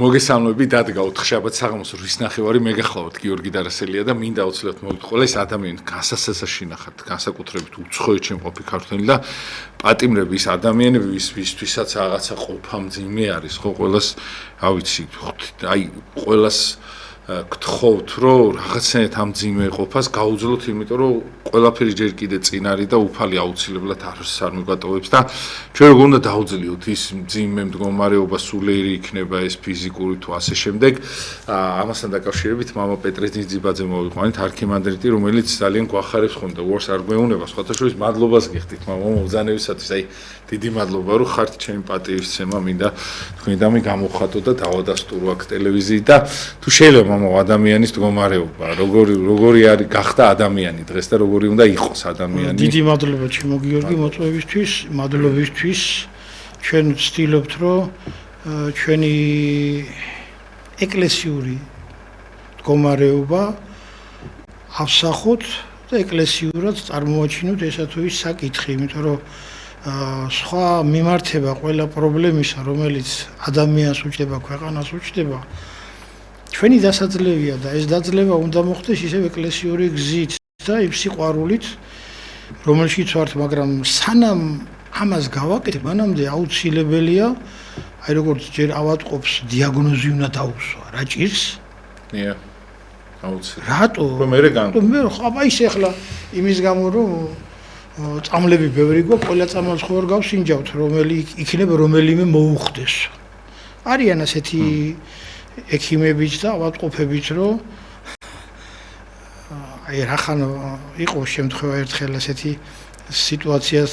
მოგესალმები, დადგა 4 შაბათ საღამოს რის ნახევარი მე გახლავთ გიორგი დარასელია და მინდა აუცილებლად მოგიტყოლა ეს ადამიანი განსასწრებაში ნახат, განსაკუთრებით უცხოეთ შემყოფი ქართველი და პატიმრები ის ადამიანები, ვისთვისაც რაღაცა ყოფამძიმე არის, ხო, ყველას, რა ვიცი, აი, ყველას გთხოვთ, რომ რაღაცნაირად ამ ძიმე ყოფას გაუძლოთ, იმიტომ რომ ყველაფერი ჯერ კიდე წინ არის და უფალი აუცილებლად არ მივატოვებს და ჩვენ როგორ უნდა დაუძლიოთ ის ძიმე მდგომარეობა სულიერი იქნება ეს ფიზიკური თუ ასე შემდეგ. ამასთან დაკავშირებით მამა პეტრე ძიძიბაძე მოვიყვანით არქიმანდრიტი, რომელიც ძალიან გვახარებს ხონდა უარს არ გვეუბნება, სხვათა შორის მადლობას გიხდით მამა მოგზანებისათვის. აი დიდი მადლობა რომ ხართ ჩემი პატივისცემა, მინდა თქვენი დამი გამოვხატო და დავადასტურო აქ ტელევიზიით და თუ შეიძლება ადამიანის მდგომარეობა, როგორი არის გახდა ადამიანი დღეს და როგორი უნდა იყოს ადამიანი. დიდი მადლობა ჩემო გიორგი მოწვევისთვის, მადლობისთვის. ჩვენ ვცდილობთ, რომ ჩვენი ეკლესიური მდგომარეობა ავსახოთ და ეკლესიურად წარმოაჩინოთ ესა თუ ის საკითხი, იმიტომ რომ სხვა მიმართება ყველა პრობლემისა, რომელიც ადამიანს უჭდება, ქვეყანას უჭდება, ჩვენი დასაძლევია და ეს დაძლევა უნდა მოხდეს ისევ ეკლესიური გზით და იმ სიყვარულით, რომელშიც ვართ, მაგრამ სანამ ამას გავაკეთებ, მანამდე აუცილებელია, აი როგორც ჯერ ავატყობს დიაგნოზი უნდა დაუსვა, რა ჭირს? ნია. აუცილებლად. რატო? რომ მე გან. მე ხაბა ის ახლა იმის გამო რომ წამლები ბევრი გვაქვს, ყველა წამალს ხო არ გავსინჯავთ, რომელი იქნება რომელიმე მოუხდეს. არიან ასეთი ექიმებიც და ავადმყოფებიც, რომ აი რახან იყო შემთხვევა ერთხელ ასეთი სიტუაციას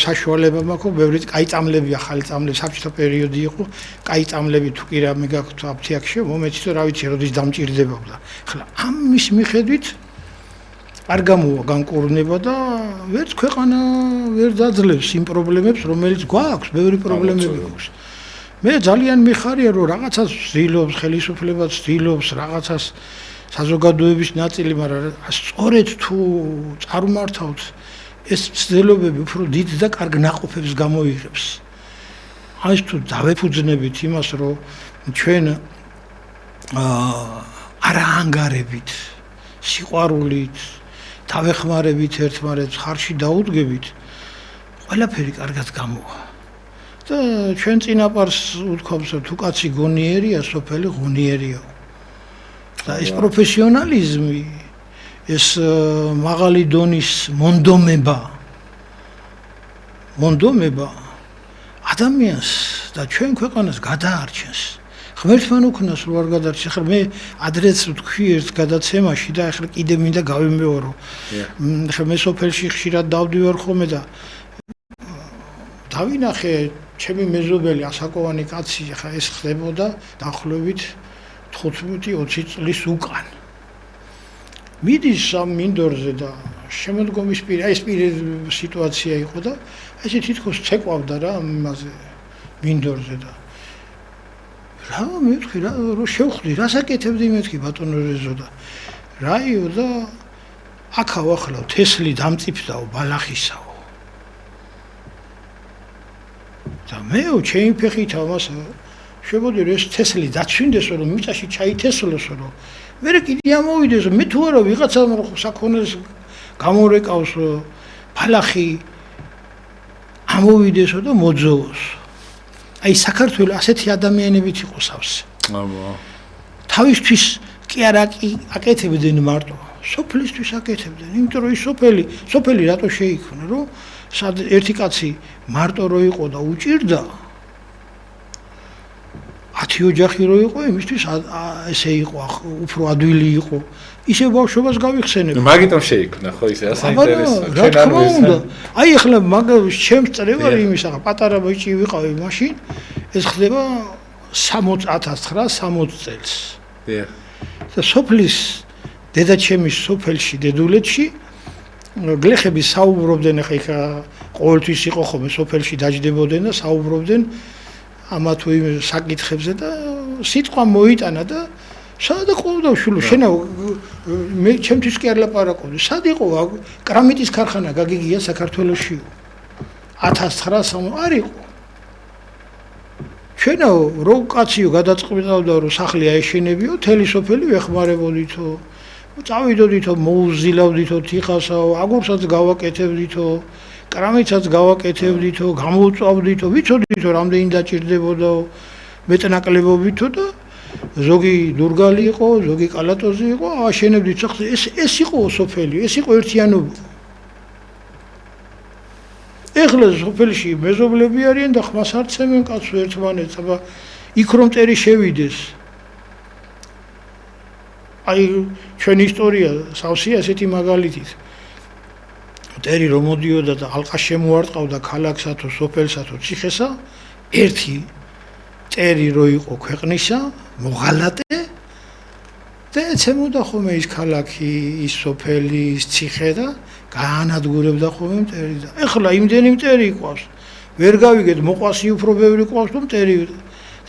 საშუალება მაქვს, ბევრი კაი წამლები, ახალი წამლები, საბჭოთა პერიოდი იყო, კაი წამლები თუ კი რამე გაქვთ აფთიაქში, მომეცით რა ვიცი, როდის დამჭირდებოდა. ახლა ამის მიხედვით არ გამოვა განკურნება და ვერც ქვეყანა ვერ დაძლევს იმ პრობლემებს, რომელიც გვაქვს, ბევრი პრობლემები გვაქვს. მე ძალიან მიხარია რომ რაღაცას ვცდილობს, ხელისუფლებაც ვცდილობს, რაღაცას საზოგადოების ნაწილი, მაგრამ სწორედ თუ წარმართავთ, ეს ცდილობები უფრო დიდ და კარგ ნაყოფებს გამოიღებს. აი თუ დავეფუძნებით იმას, რომ ჩვენ არაანგარებით, სიყვარულით, დავეხმარებით ერთმანეთს, ხარში დაუდგებით, ყველაფერი კარგად გამოვა. და ჩვენ წინაპარს უთქვამს, რომ თუ კაცი გონიერია, სოფელი ღონიერია. და ეს პროფესიონალიზმი, ეს მაღალი დონის მონდომება ადამიანს და ჩვენ ქვეყანას გადაარჩენს. ღმერთთან უქნას რო არ გადარჩენს. ახლა მე ადრეც ვთქვი ერთ გადაცემაში და ახლა კიდე მინდა გავიმეორო. ახლა მე სოფელში ხშირად დავდივარ ხოლმე და დავინახე ჩემი მეზობელი ასაკოვანი კაცი, ახლა ეს ხდებოდა დაახლოებით 15-20 წლის უკან. მიდის ამ მინდორზე და შემოდგომის ეს სიტუაცია იყო და ესე თითქოს ცეკვავდა რა ამაზე მინდორზე და რა მეთქი რა შევხვდი, რას აკეთებდი მეთქი ბატონო რეზო და რაიო და აქა ვახლავ თესლი დამწიფდაო ბალახისაო. და მეო ჩემი ფეხით ამას შემოდი რომ ეს თესლი დაცვინდესო რომ მიწაში ჩაითესლოსო რომ მე კიდე ამოვიდესო მე თუ არა ვიღაცა საქონელს გამორეკავს ბალახი ამოვიდესო და მოძოვოს. აი საქართველოს ასეთი ადამიანებიც იყო სავსე. თავისთვის კი არა აკეთებდნენ მარტო, სოფლისთვის აკეთებდნენ, იმიტომ რომ ის სოფელი რატო შეიქმნა, რომ ერთი კაცი მარტო რო იყო და უჭირდა 10 10 ოჯახი რო იყო, იმისთვის ესე იყო, უფრო ადვილი იყო. ისე ბავშვობას გავიხსენებ. მაგიტომ შეიქმნა ხო ისე საინტერესო. რა თქმა უნდა. აი ახლა ჩემს წრევარი იმის ახლა პატარა ბიჭი ვიყავი მაშინ, ეს ხდება 1960 წელს. დიახ. და სოფლის დედაჩემის სოფელში, დედულეთში გლეხები საუბრობდნენ ახლა ყოველთვის იყო ხოლმე სოფელში დაждდებოდნენ და საუბრობდნენ ამა თუ იმ საკითხებზე და სიტყვა მოიტანა და სადა ყოვდა შულო შენა მე ჩემთვის კი არ ლაპარაკობდი სად იყო კრამიტის ქარხანა გაგიგია საქართველოში 1900 არ იყო შენა რო კაციო გადაწყვილავდა რომ სახლი აეშენებიო თელი სოფელი ვეხმარებოდითო წავიდოდითო მოუზილავდითო თიხასაო აგურსაც გავაკეთებდითო კრამიტსაც გავაკეთებდითო გამოუწვავდითო ვიცოდითო რამდენი დაჭირდებოდაო მეტნაკლებობითო და ზოგი დურგალი იყო ზოგი კალატოზი იყო აშენებდით სახს ეს იყო სოფელი ეს იყო ერთიანობა ეხლა სოფელში მეზობლები არიან და ხმას არ ცემენ კაცო ერთმანეთს აბა იქ რომ წერი შევიდეს აი ჩვენი ისტორია სავსეა ესეთი მაგალითით ტერი რომ მოდიოდა და ალყა შემოარტყავდა ქალაქსა თუ სოფელსა თუ ციხესა ერთი ტერი რო იყო ქვეყნისა მოღალატე და ეცემოდა ხოლმე ის ქალაქი ის სოფელი ის ციხე და გაანადგურებდა ხოლმე მტერი და ეხლა იმდენი მტერი ყავს ვერ გავიგეთ მოყვასი უფრო ბევრი ყავს თუ მტერი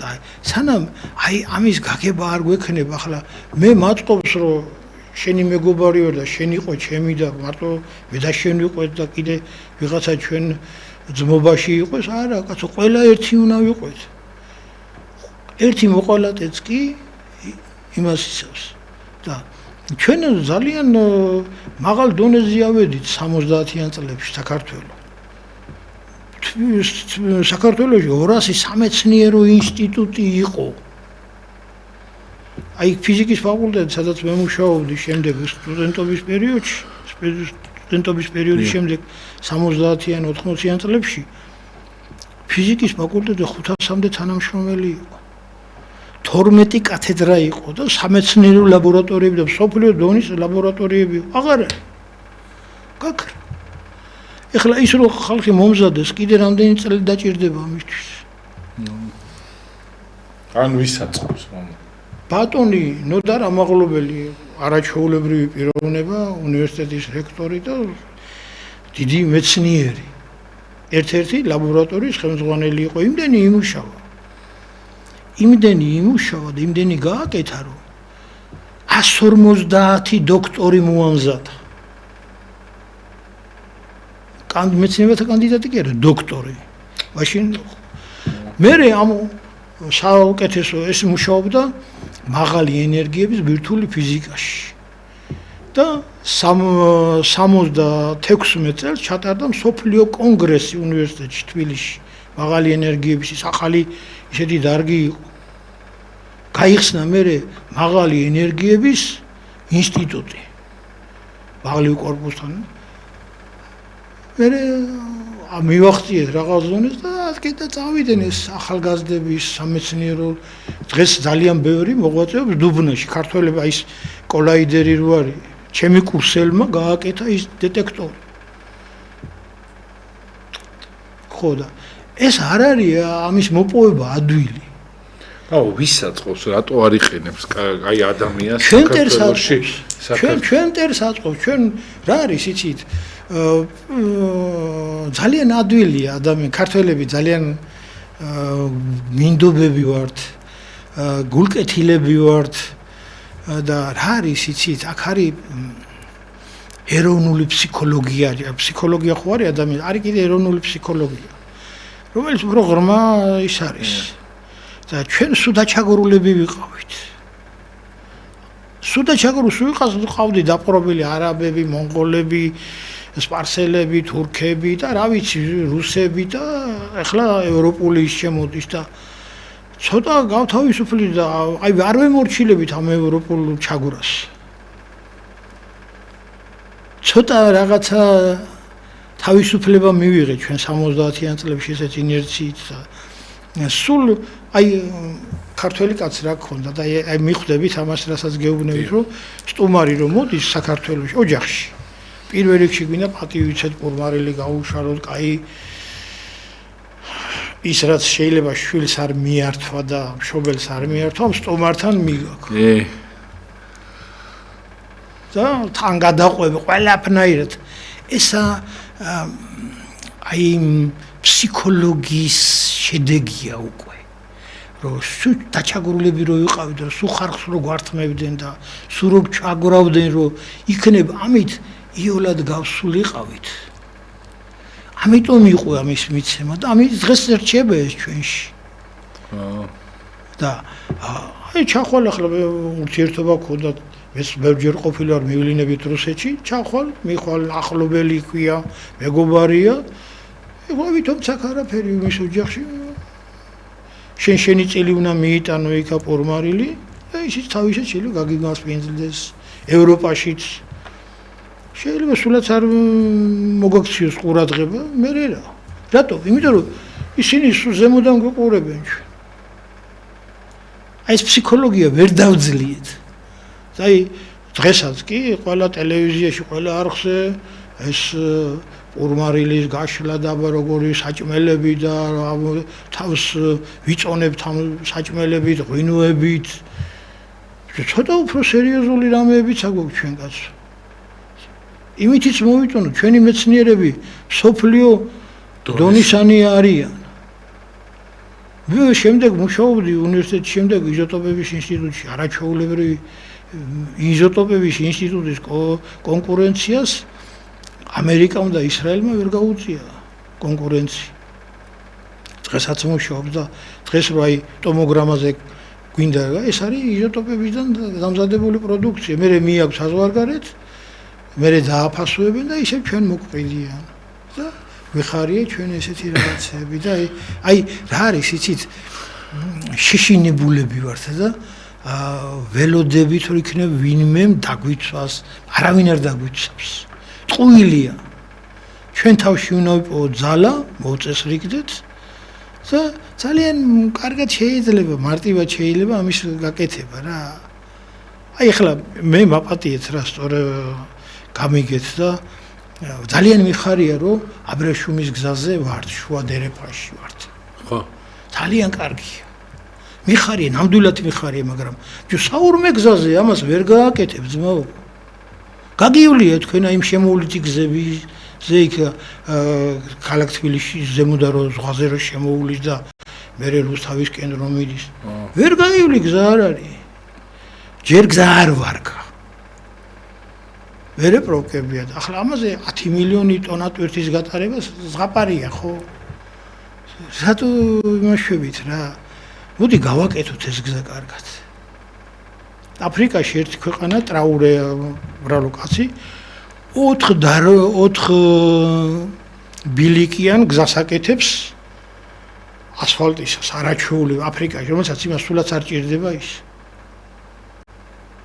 და სანამ აი ამის გაგება არ გვექნება ახლა მე მაწყობს რომ შენი მეგობარი ვარ და შენ იყო ჩემი და მარტო მე და შენ ვიყვეთ და კიდე ვიღაცა ჩვენ ძმობაში იყოს არა კაცო ყველა ერთი უნდა ვიყვეთ ერთი მოყოლატეც კი იმას იცავს და ჩვენ ძალიან მაღალ დონეზე ავედით 70-იან წლებში საქართველოში 200 სამეცნიერო ინსტიტუტი იყო აი ფიზიკის ფაკულტეტი სადაც მე მუშაობდი შემდეგ სტუდენტობის პერიოდში შემდეგ 70-იან 80-იან წლებში ფიზიკის ფაკულტეტი 500-მდე თანამშრომელი იყო 12 კათედრა იყო და სამეცნიერო ლაბორატორიები და მსოფლიო დონის ლაბორატორიები აღარა გაქრა ეხლა ის რო ხალხი მომზადეს კიდე რამდენი წელი დაჭირდება ამისთვის ან ვისაწყობს მამა ბატონი ნოდარ ამაღლობელი არაჩვეულებრივი პიროვნება უნივერსიტეტის რექტორი და დიდი მეცნიერი ერთ-ერთი ლაბორატორიის ხელმძღვანელი იყო იმდენი იმუშავა და იმდენი გააკეთა რომ 150 დოქტორი მოამზადა მეცნიერებათა კანდიდატი კი არა დოქტორი მაშინ მე ამ საუკეთესო ეს მუშაობდა მაღალი ენერგიების ბირთვული ფიზიკაში და 76 წელს ჩატარდა მსოფლიო კონგრესი უნივერსიტეტში თბილისში მაღალი ენერგიების ის ახალი ისეთი დარგი იყო გაიხსნა მე მაღალი ენერგიების ინსტიტუტი მაღალი კორპუსთან მე მივახციეთ რაღაც ზონეს და კიდე წავიდნენ ეს ახალგაზრდების სამეცნიერო დღეს ძალიან ბევრი მოღვაწეობს დუბნაში ქართველები აი ეს კოლაიდერი რო არის ჩემი კურსელმა გააკეთა ის დეტექტორი ხო და ეს არ არის ამის მოპოვება ადვილი აუ ვისაწყობს რატო არ იყენებს აი ადამიანს საქართველოში ჩვენ მტერს აწყობს ჩვენ რა არის იცით ძალიან ადვილია ადამიანი ქართველები ძალიან მინდობები ვართ გულკეთილები ვართ და რა არის იცით აქ არის ეროვნული ფსიქოლოგია ხო არის ადამიანის არის კიდე ეროვნული ფსიქოლოგია რომელიც უფრო ღრმა ის არის და ჩვენ სუდაჩაგურულები ვიყავით სუდაჩაგურულს ვიყავდი დაპყრობილი არაბები მონღოლები სპარსელები თურქები და რა ვიცი რუსები და ეხლა ევროპული ის შემოდის და ცოტა გავთავისუფლდი და აი არ ვემორჩილებით ამ ევროპულ ჩაგურას ცოტა რაღაცა თავისუფლება მივიღეთ ჩვენ 70-იან წლებში ესეთ ინერციით და სულ აი ქართველი კაც რა გქონდა და აი მიხვდებით ამას რასაც გეუბნებით რომ სტუმარი რომ მოდის საქართველოში ოჯახში პირველ რიგში გვინდა პატივიცეთ პურმარილი გაუშალოთ კაი ის რაც შეიძლება შვილს არ მიართვა და მშობელს არ მიართვა სტუმართან მიგაქვს და თან გადაყვები ყველაფრნაირად ესა აი ფსიქოლოგიის შედეგია უკვე რომ სულ დაჩაგრულები რო იყავით და სულ ხარხს რო გვართმევდნენ და სულ რო ჩაგრავდნენ რომ იქნებ ამით იოლად გავსულიყავით ამიტომ იყო ამის მიცემა და ამით დღეს რჩება ეს ჩვენში და აი ჩახვალ ახლა ურთიერთობა გქონდათ ეს ბევრჯერ ყოფილი არ მივლინებით რუსეთში ჩახვალ მიხვალ ახლობელი ქვია მეგობარია ego ვითომ საკარაფერი იმის ოჯახში შენი წელი უნდა მიიტანო იქა პორმარილი და ისიც თავისად შეიძლება გაგიმასპინძლდეს ევროპაშიც შეიძლება სულაც არ მოგაქციოს ყურადღება მე რა რატო იმიტომ რომ ისინი სულ ზემოდან გვიყურებენ ჩვენ აი ეს ფსიქოლოგია ვერ დავძლიეთ აი დღესაც კი ყველა ტელევიზიაში ყველა არხზე ეს პურმარილის გაშლა და როგორი საჭმელები და თავს ვიწონებთ ამ საჭმელებით ღვინოებით ცოტა უფრო სერიოზული რამეებიც აგვაქვს ჩვენ კაც იმითიც მოვიტანოთ ჩვენი მეცნიერები სოფლიო დონისანი არიან მე შემდეგ მუშაობდი უნივერსიტეტში შემდეგ იზოტოპების ინსტიტუტში არაჩვეულებრივი იზოტოპების ინსტიტუტის კონკურენციას ამერიკამ და ისრაელმა ვერ გაუწია კონკურენცია დღესაც მუშაობს და დღეს რო აი ტომოგრამაზე გვინდა ეს არის იზოტოპებიდან დამზადებული პროდუქცია მე მიაქვს საზღვარგარეთ მე დააფასუებენ და ისევ ჩვენ მოყრიდიან და ვიხარია ჩვენ ესეთი რაღაცები და აი რა არის იცით შეშინებულები ვართ და ველოდებით რომ იქნებ ვინმე დაგვიცვას არავინ არ დაგვიცავს ტყუილია ჩვენ თავში უნდა ვიპოვოთ ძალა მოუწესრიგდეთ და ძალიან კარგად შეიძლება მარტივად შეიძლება ამის გაკეთება რა აი ახლა მე მაპატიეთ რა სწორ გამიგეთ და ძალიან მიხარია რომ აბრეშუმის გზაზე ვართ შუა დერეფაში ვართ ხო ძალიან კარგია მიხარია ნამდვილად მიხარია მაგრამ ჯო საურმე გზაზე ამას ვერ გააკეთებ ძმაო გაგიულია თქვენ აი შემოვლითი გზები ზე იქ ქალაქ თბილისში ზემოდა რო ზღვაზე რო შემოულის და მე რუსთავისკენ რომ მიდის ვერ გაივლი გზა არ არის ჯერ გზა არ ვარგა ვერ ეპროკებია ახლა ამაზე 10 მილიონი ტონა ტვირთის გატარება ზღაპარია ხო რატო იმაშვებით რა მოდი გავაკეთოთ ეს გზა კარგად აფრიკაში ერთი ქვეყანა ტრაურე ბრალო კაცი 4 ბილიკიან გზას აკეთებს ასფალტისას არაჩვეული აფრიკაში რომელსაც იმას სულაც არ ჭირდება ის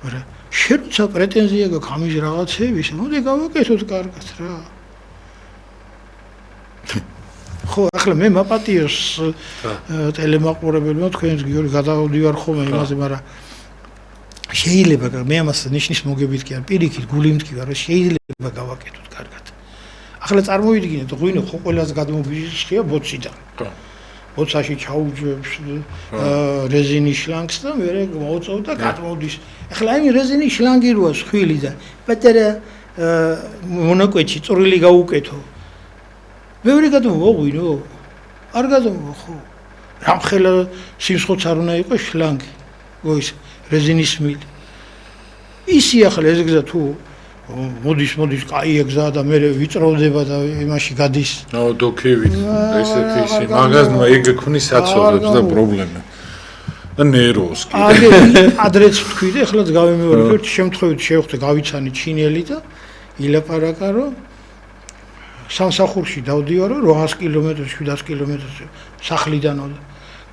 არა შეროცა პრეტენზია გაქვს ამის რაღაცების მოდი გავაკეთოთ კარგად რა ხო ახლა მე მაპატიოს ტელემაყურებელმა თქვენს გიორგი გადავდივარ ხოლმე იმაზე მაგრამ შეიძლება მე ამას ნიშნის მოგებით კი არ პირიქით გული მткиვა რომ შეიძლება გავაკეთოთ კარგად ახლა წარმოვიდგინეთ ღვინო ხო ყველას გადმობიჭია ბოციდან ბოცაში ჩაუჯებს რეზინის შლანგს და მე მოუწევ და გადმოდის ახლა აი რეზინის შლანგი როა სხვილი და პატარა მონაკვეთში წვრილი გაუკეთო ბევრი გადმოღვინო არ გადმოვა ხო რამხელა სიმსხოც არ უნდა იყოს შლანგი გოის რეზინის მილი ისი ახლა ეს გზა თუ მოდის კაია გზა და მე ვიწროვდება და იმაში გადის დოქებით ესეთი ისი მაგაზნო ეგ ქნის საცოლებს და პრობლემა და ნეროს კი ადრეც თქვი და ახლაც გავიმეორე ერთ შემთხვევით შევხვდე გავიცანი ჩინელი და ილაპარაკა რომ სამსახურში დავდივარო 800 კილომეტრს 700 კილომეტრს სახლიდანო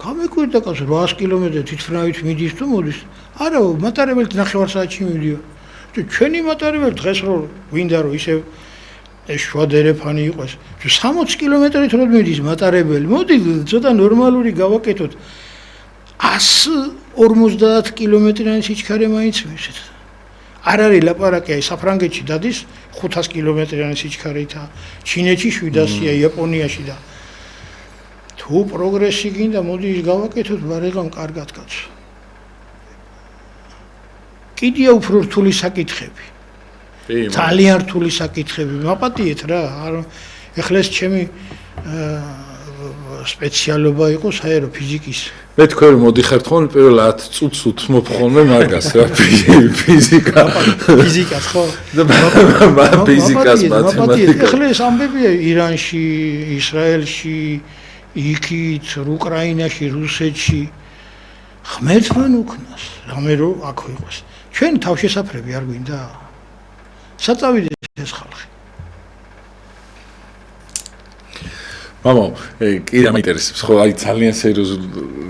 გამეკვირდა კაცო 800 კილომეტრი თვითმფრინავით მიდის თუ მოდის არა მატარებელით 9 საათში მიდიო ჩვენი მატარებელი დღეს რო გვინდა რომ ისე ეს შუა დერეფანი იყოს 60 კილომეტრით რო მიდის მატარებელი მოდი ცოტა ნორმალური გავაკეთოთ 150 კილომეტრიანი სიჩქარე მაინც მივსეთ. არ არის ლაპარაკი, აი საფრანგეთში დადის 500 კილომეტრიანი სიჩქარეთა, ჩინეთში 700-ია, იაპონიაში და თუ პროგრესი გინდა, მოდი ის გავაკეთოთ, ბარეგან კარგად კაცო. კიდია უფრო რთული საკითხები. ძალიან რთული საკითხები. მაპატიეთ რა, ეხლა ეს ჩემი სპეციალობა იყო საერო ფიზიკის. მე თქვენ მოდიხართ ხოლმე პირველ 10 წუთს უთმობ ხოლმე მაგას რა ფიზიკა. ფიზიკას ხო? ფიზიკას მათემატიკა. ეხლა ეს ამბებია ირანში, ისრაელში, იქით, უკრაინაში, რუსეთში. ღმერთმა უკნას, რამე რო აქ იყოს. ჩვენ თავშესაფრები არ გვინდა? საწავიდეს ეს ხალხი. მამო, კი რა მაინტერესებს, ხო, აი ძალიან სერიოზულ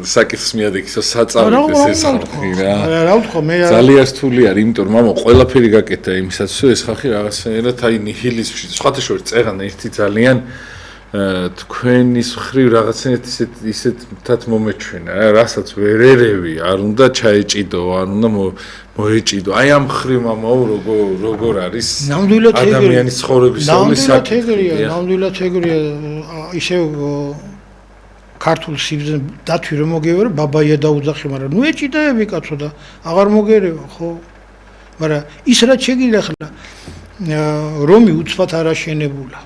საკითხს მიადექისო საწავიდეს ეს ხალხი რა. რა ვთქვა, მე ძალიან რთული არის, იმიტომ რომ მამო, ყველაფერი გაკეთა იმისაც, რომ ეს ხალხი რაღაცნაირად აი ნიჰილიზმში, სხვათა შორის წერან ერთი ძალიან თქვენის ხრივ რაღაცნაირად ისეთ მთად მომეჩვენა, რასაც ვერ ერევი, არ უნდა ჩაეჭიდო, არ უნდა მოეჭიდო. აი ამ ხრივ მამაო, როგორ არის ადამიანის ცხოვრების სწავლის საკითხი. ნამდვილად ეგრეა, ისე ქართულ სიბრძნე დათვი რომ მოგევარ, ბაბაია დაუძახი, მაგრამ ნუ ეჭიდაები კაცო და აღარ მოგერევა, ხო? მაგრამ ის რაც შეგიძლია ხლა რომი უცბად არ აშენებულა.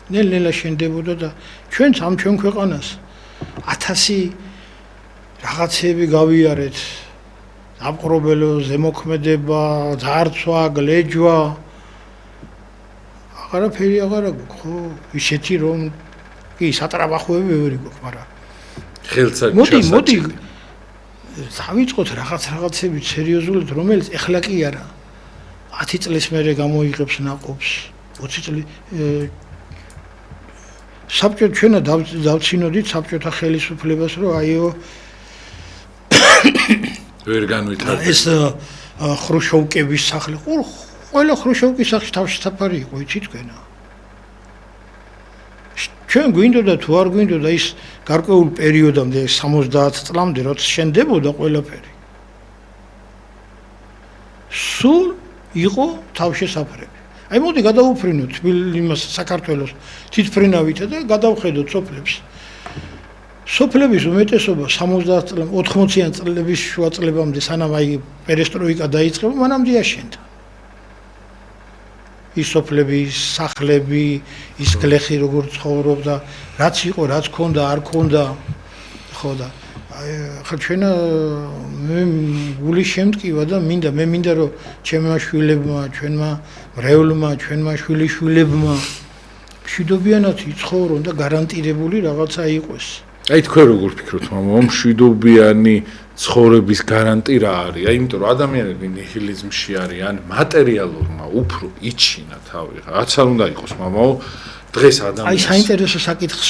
ნელ-ნელა შენდებოდა და ჩვენც ამ ჩვენ ქვეყანას 1000 რაღაცები გავიარეთ. აპყრობელო, ზემოქმედება, ძარცვა, გლეჯვა. აღარაფერი აღარ აქვს, ხო? ისეთი რომ კი სატრაბახოები ბევრი გვაქვს, მაგრამ ხელცა მოდი დავიწყოთ რაღაცები სერიოზულად, რომელიც ეხლა კი არა 10 წლის მერე გამოიღებს ناقობს 20 წელი საბჭო ჩვენა დავცინოდით საბჭოთა ხელისუფლებას, რომ აიო ვერ განვითარდა ეს ხრუშოვკების სახლი, ყველა ხრუშოვკის სახლში თავშესაფარი იყო, იცით თქვენა. ჩვენ გვინდოდა თუ არ გვინდოდა ის გარკვეულ პერიოდამდე 70 წლამდე როცა შენდებოდა ყველაფერი. სულ იყო თავშესაფრები. აი მოდი გადავუფრინოთ იმას საქართველოს თითფრინავითა და გადავხედოთ სოფლებს. სოფლების უმეტესობა 70 წლამდე 80-იან წლების შუა წლებამდე სანამ აი პერესტროიკა დაიწყება, მანამდე აშენდა. ის სოფლები, სახლები, ის გლეხი როგორ ცხოვრობდა, რაც იყო, რაც ქონდა, არ ქონდა, ხო და ხა ჩვენა მე გული შემტკივა და მე მინდა რომ ჩემმა შვილებმა, ჩვენმა მრევლმა, ჩვენმა შვილიშვილებმა მშვიდობიანად იცხოვრონ და გარანტირებული რაღაცა იყოს. აი თქვენ როგორ ფიქრობთ, მამო, მშვიდობიანი ცხოვრების გარანტი რა არის? აი იმიტომ რომ ადამიანები ნიჰილიზმში არიან, მატერიალურმა უფრო იჩინა თავი. რაც არ უნდა იყოს, მამო, დღეს ადამიანს აი საინტერესო საკითხს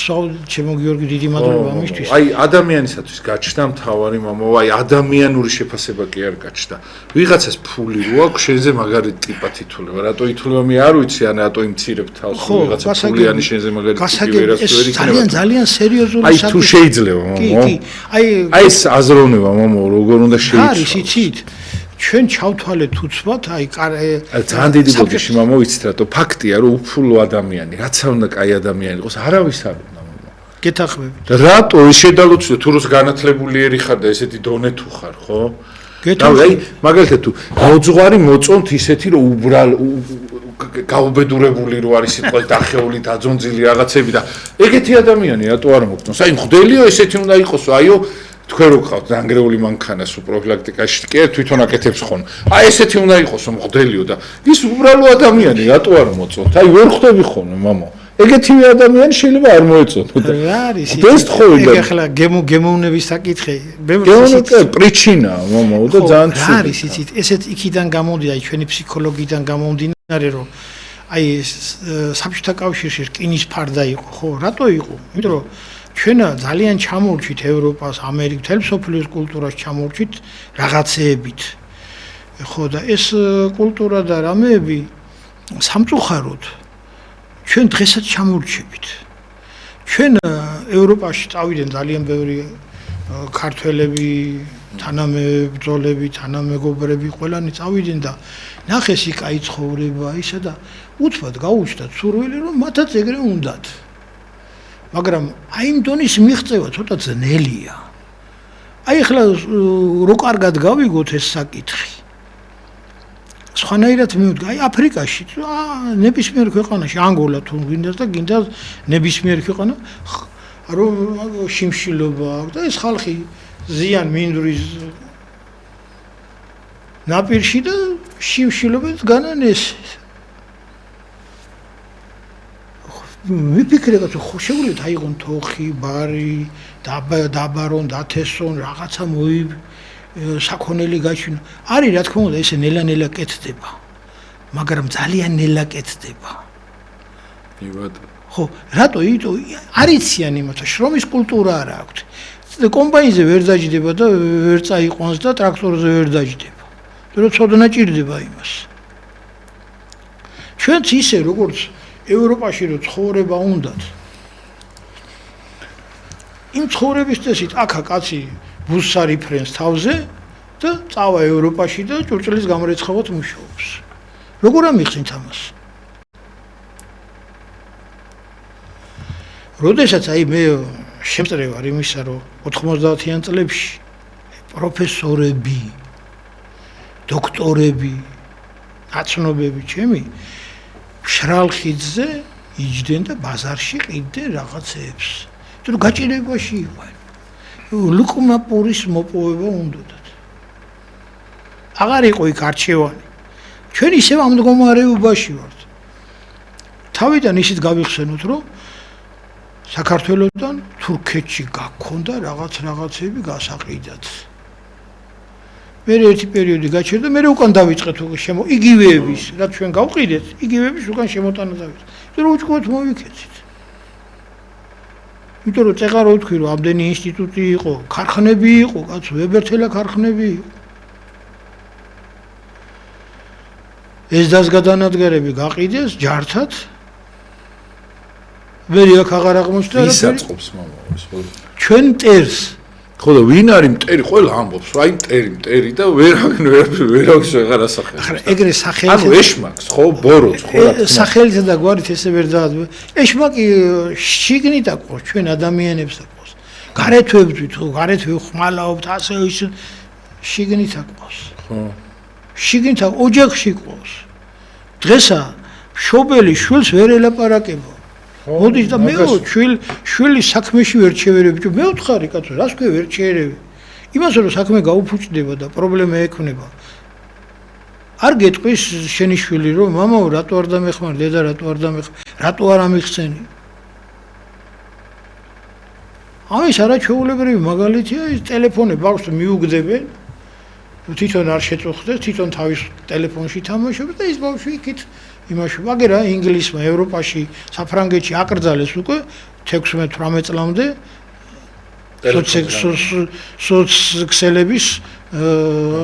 ჩემო გიორგი, დიდი მადლობა ამისთვის. აი ადამიანისათვის გაჩნდა მთავარი მამო, აი ადამიანური შეფასება კი არ გაჩნდა. ვიღაცას ფული რო აქვს, შენზე მაგარი ტიპად ითვლება. რატო ითვლება მე არ ვიცი, ან რატო იმცირებ თავს, ვიღაცა ფულიანი შენზე მაგარი ტიპი ვერას ვერ იქნება. ძალიან სერიოზული საკითხი. აი თუ შეიძლება, მამო. კი, აი ეს აზროვნება, მამო, როგორ უნდა შეიცვალოს. არის, იცით? ჩვენ ჩავთვალეთ უცბად, აი ძალიან დიდი ბოდიში მამო, ვიცით რატო? ფაქტია, რომ უფულო ადამიანი, რაც არ უნდა კაი ადამიანი იყოს, არავის არ უნდა, მამო. გეთახმებით. რატო ეს შედალოცვი თუ როს განათლებული ერი ხარ და ესეთი დონე თუ ხარ, ხო? აი, მაგალითად თუ მოძღვარი მოწონთ ისეთი, რომ უბრალ გაუბედურებული რო არის სიტყვით დახეული, დაძონძილი რაღაცები და ეგეთი ადამიანი რატო არ მოგწონს? აი, მღვდელიო ესეთი უნდა იყოსო, აიო თქვენ რო გყავთ დანგრეული მანქანას პროფილაქტიკაში კი თვითონ აკეთებს ხონ. აი ესეთი უნდა იყოსო მღვდელიო და ის უბრალო ადამიანი რატო არ მოწონთ? აი ვერ ხვდები ხოლმე, მამო. ეგეთივე ადამიანი შეიძლება არ მოეწონთ. რა არის ეს ეგ ახლა გემოვნების საკითხი. გემოვნების პრიჩინა, მამო, და ძალიან რა არის იცით? ესეთ იქიდან გამომდი, აი ჩვენი ფსიქოლოგიდან გამომდინარე, რომ აი საბჭოთა კავშირში რკინის ფარდა იყო, ხო? რატო იყო? იმიტომ რომ ჩვენა ძალიან ჩამორჩით ევროპას, ამერიკას, მთელ მსოფლიოს კულტურას ჩამორჩით რაღაცეებით. ხო და ეს კულტურა და რამეები სამწუხაროდ ჩვენ დღესაც ჩამორჩებით. ჩვენ ევროპაში წავიდნენ ძალიან ბევრი ქართველები, თანამებრძოლები, თანამეგობრები ყველანი წავიდნენ და ნახეს იქ კაი ცხოვრება ისა და უთმად გაუჩნდათ სურვილი რომ მათაც ეგრე უნდათ. მაგრამ აი იმ დონის მიღწევა ცოტა ძნელია. აი ახლა რო კარგად გავიგოთ ეს საკითხი. სხვანაირად მივდგა, აი აფრიკაში, ნებისმიერ ქვეყანაში, ანგოლა თუ გინდა და გინდა ნებისმიერ ქვეყანა რომ შიმშილობა აქვს და ეს ხალხი ზიან მინდვრის ნაპირში და შიმშილობებს განან ეს მიფიქრებთ ხო შეგვიძლია აიღონ თოხი, ბარი, დაბარონ, დათესონ, რაღაცა საქონელი გაჩვინო. არის რა თქმა უნდა, ესე ნელა-ნელა კეთდება. მაგრამ ძალიან ნელა კეთდება. ხო, რატო არიციან იმათ, შრომის კულტურა არ აქვთ. კომბაინზე ვერ დაждდება და ვერ წაიყვანს და ტრაქტორზე ვერ დაждდება. რომ ცოდნა ჭირდება იმას. ჩვენც ისე როგორც ევროპაში რო ცხოვრება უნდათ. იმ ცხოვრების წესით აქა კაცი ბუსს არიფრენს თავზე და წავა ევროპაში და ჭურჭლის გამორიცხავად მუშაობს. როგორ ამიხსნით ამას? როდესაც აი მე შემწრე ვარ იმისა რომ 90-იან წლებში პროფესორები, დოქტორები, აცნობები ჩემი შრალხიძე იჯდნენ და ბაზარში ყიდნენ რაღაცეებს. თუ გაჭირებაში იყვნენ. ლუკმა პურის მოპოვება უნდათ. აღარ იყო იქ არჩევანი. ჩვენ ისევ ამ მდგომარეობაში ვართ. თავიდან ისიც გავიხსენოთ, რომ საქართველოსთან თურქეთში გაქონდა რაღაცები გასაყიდად. მე ერთი პერიოდი გაჩერდა, მე უკან დავიწყეთ იგივეების, რაც ჩვენ გავყიდეთ, იგივეების უკან შემოტანა დავიწყეთ. რომ უჩქოთ მოვიქეცით. იმიტომ რომ წეღარო ვთქვი რომ ამდენი ინსტიტუტი იყო, ქარხნები იყო, კაცო, ვებერთელა ქარხნები იყო. ეს დასგადანადგარები გაყიდეს ჯართად. ვერი აქ აღარ აღმოჩნდა რა. ვის აწყობს მამაოს, ხო? ჩვენ მტერს. ხო და ვინ არის მტერი? ყველა ამბობს, აი მტერი და ვერავის აღარ ასახავს. ახლა ეგრე სახელით ანუ ეშმაკს, ხო, ბოროტს, ხო რა თქმა უნდა. სახელითა და გვარით ესე ვერ დაადო. ეშმაკი შიგნით აყავს ჩვენ ადამიანებს აყავს. გარეთ ვებძვით, ხო, გარეთ ვხმალაობთ, ასე ის შიგნით აყავს. ხო. შიგნით ოჯახში ყავს. დღესა მშობელი შვილს ვერ ელაპარაკება. მოდის და მეო შვილი საქმეში ვერ ჩევერები. მე ვთხარი კაცო, რას ქვე ვერ ჩერები? იმას რომ საქმე გაუფუჭდება და პრობლემა ექნება. არ გეტყვის შენი შვილი რომ მამაო რატო არ დამეხმარ, დედა რატო არ დამეხმარ, რატო არ ამიხსენი? ამის არაჩვეულებრივი მაგალითია ის ტელეფონი ბავშვს მიუგდებენ. თვითონ არ შეწუხდეს, თვითონ თავის ტელეფონში თამაშობს და ის ბავშვი იქით იმაში ვაგერა ინგლისმა ევროპაში საფრანგეთში აკრძალეს უკვე 16-18 წლამდე სოციქსელების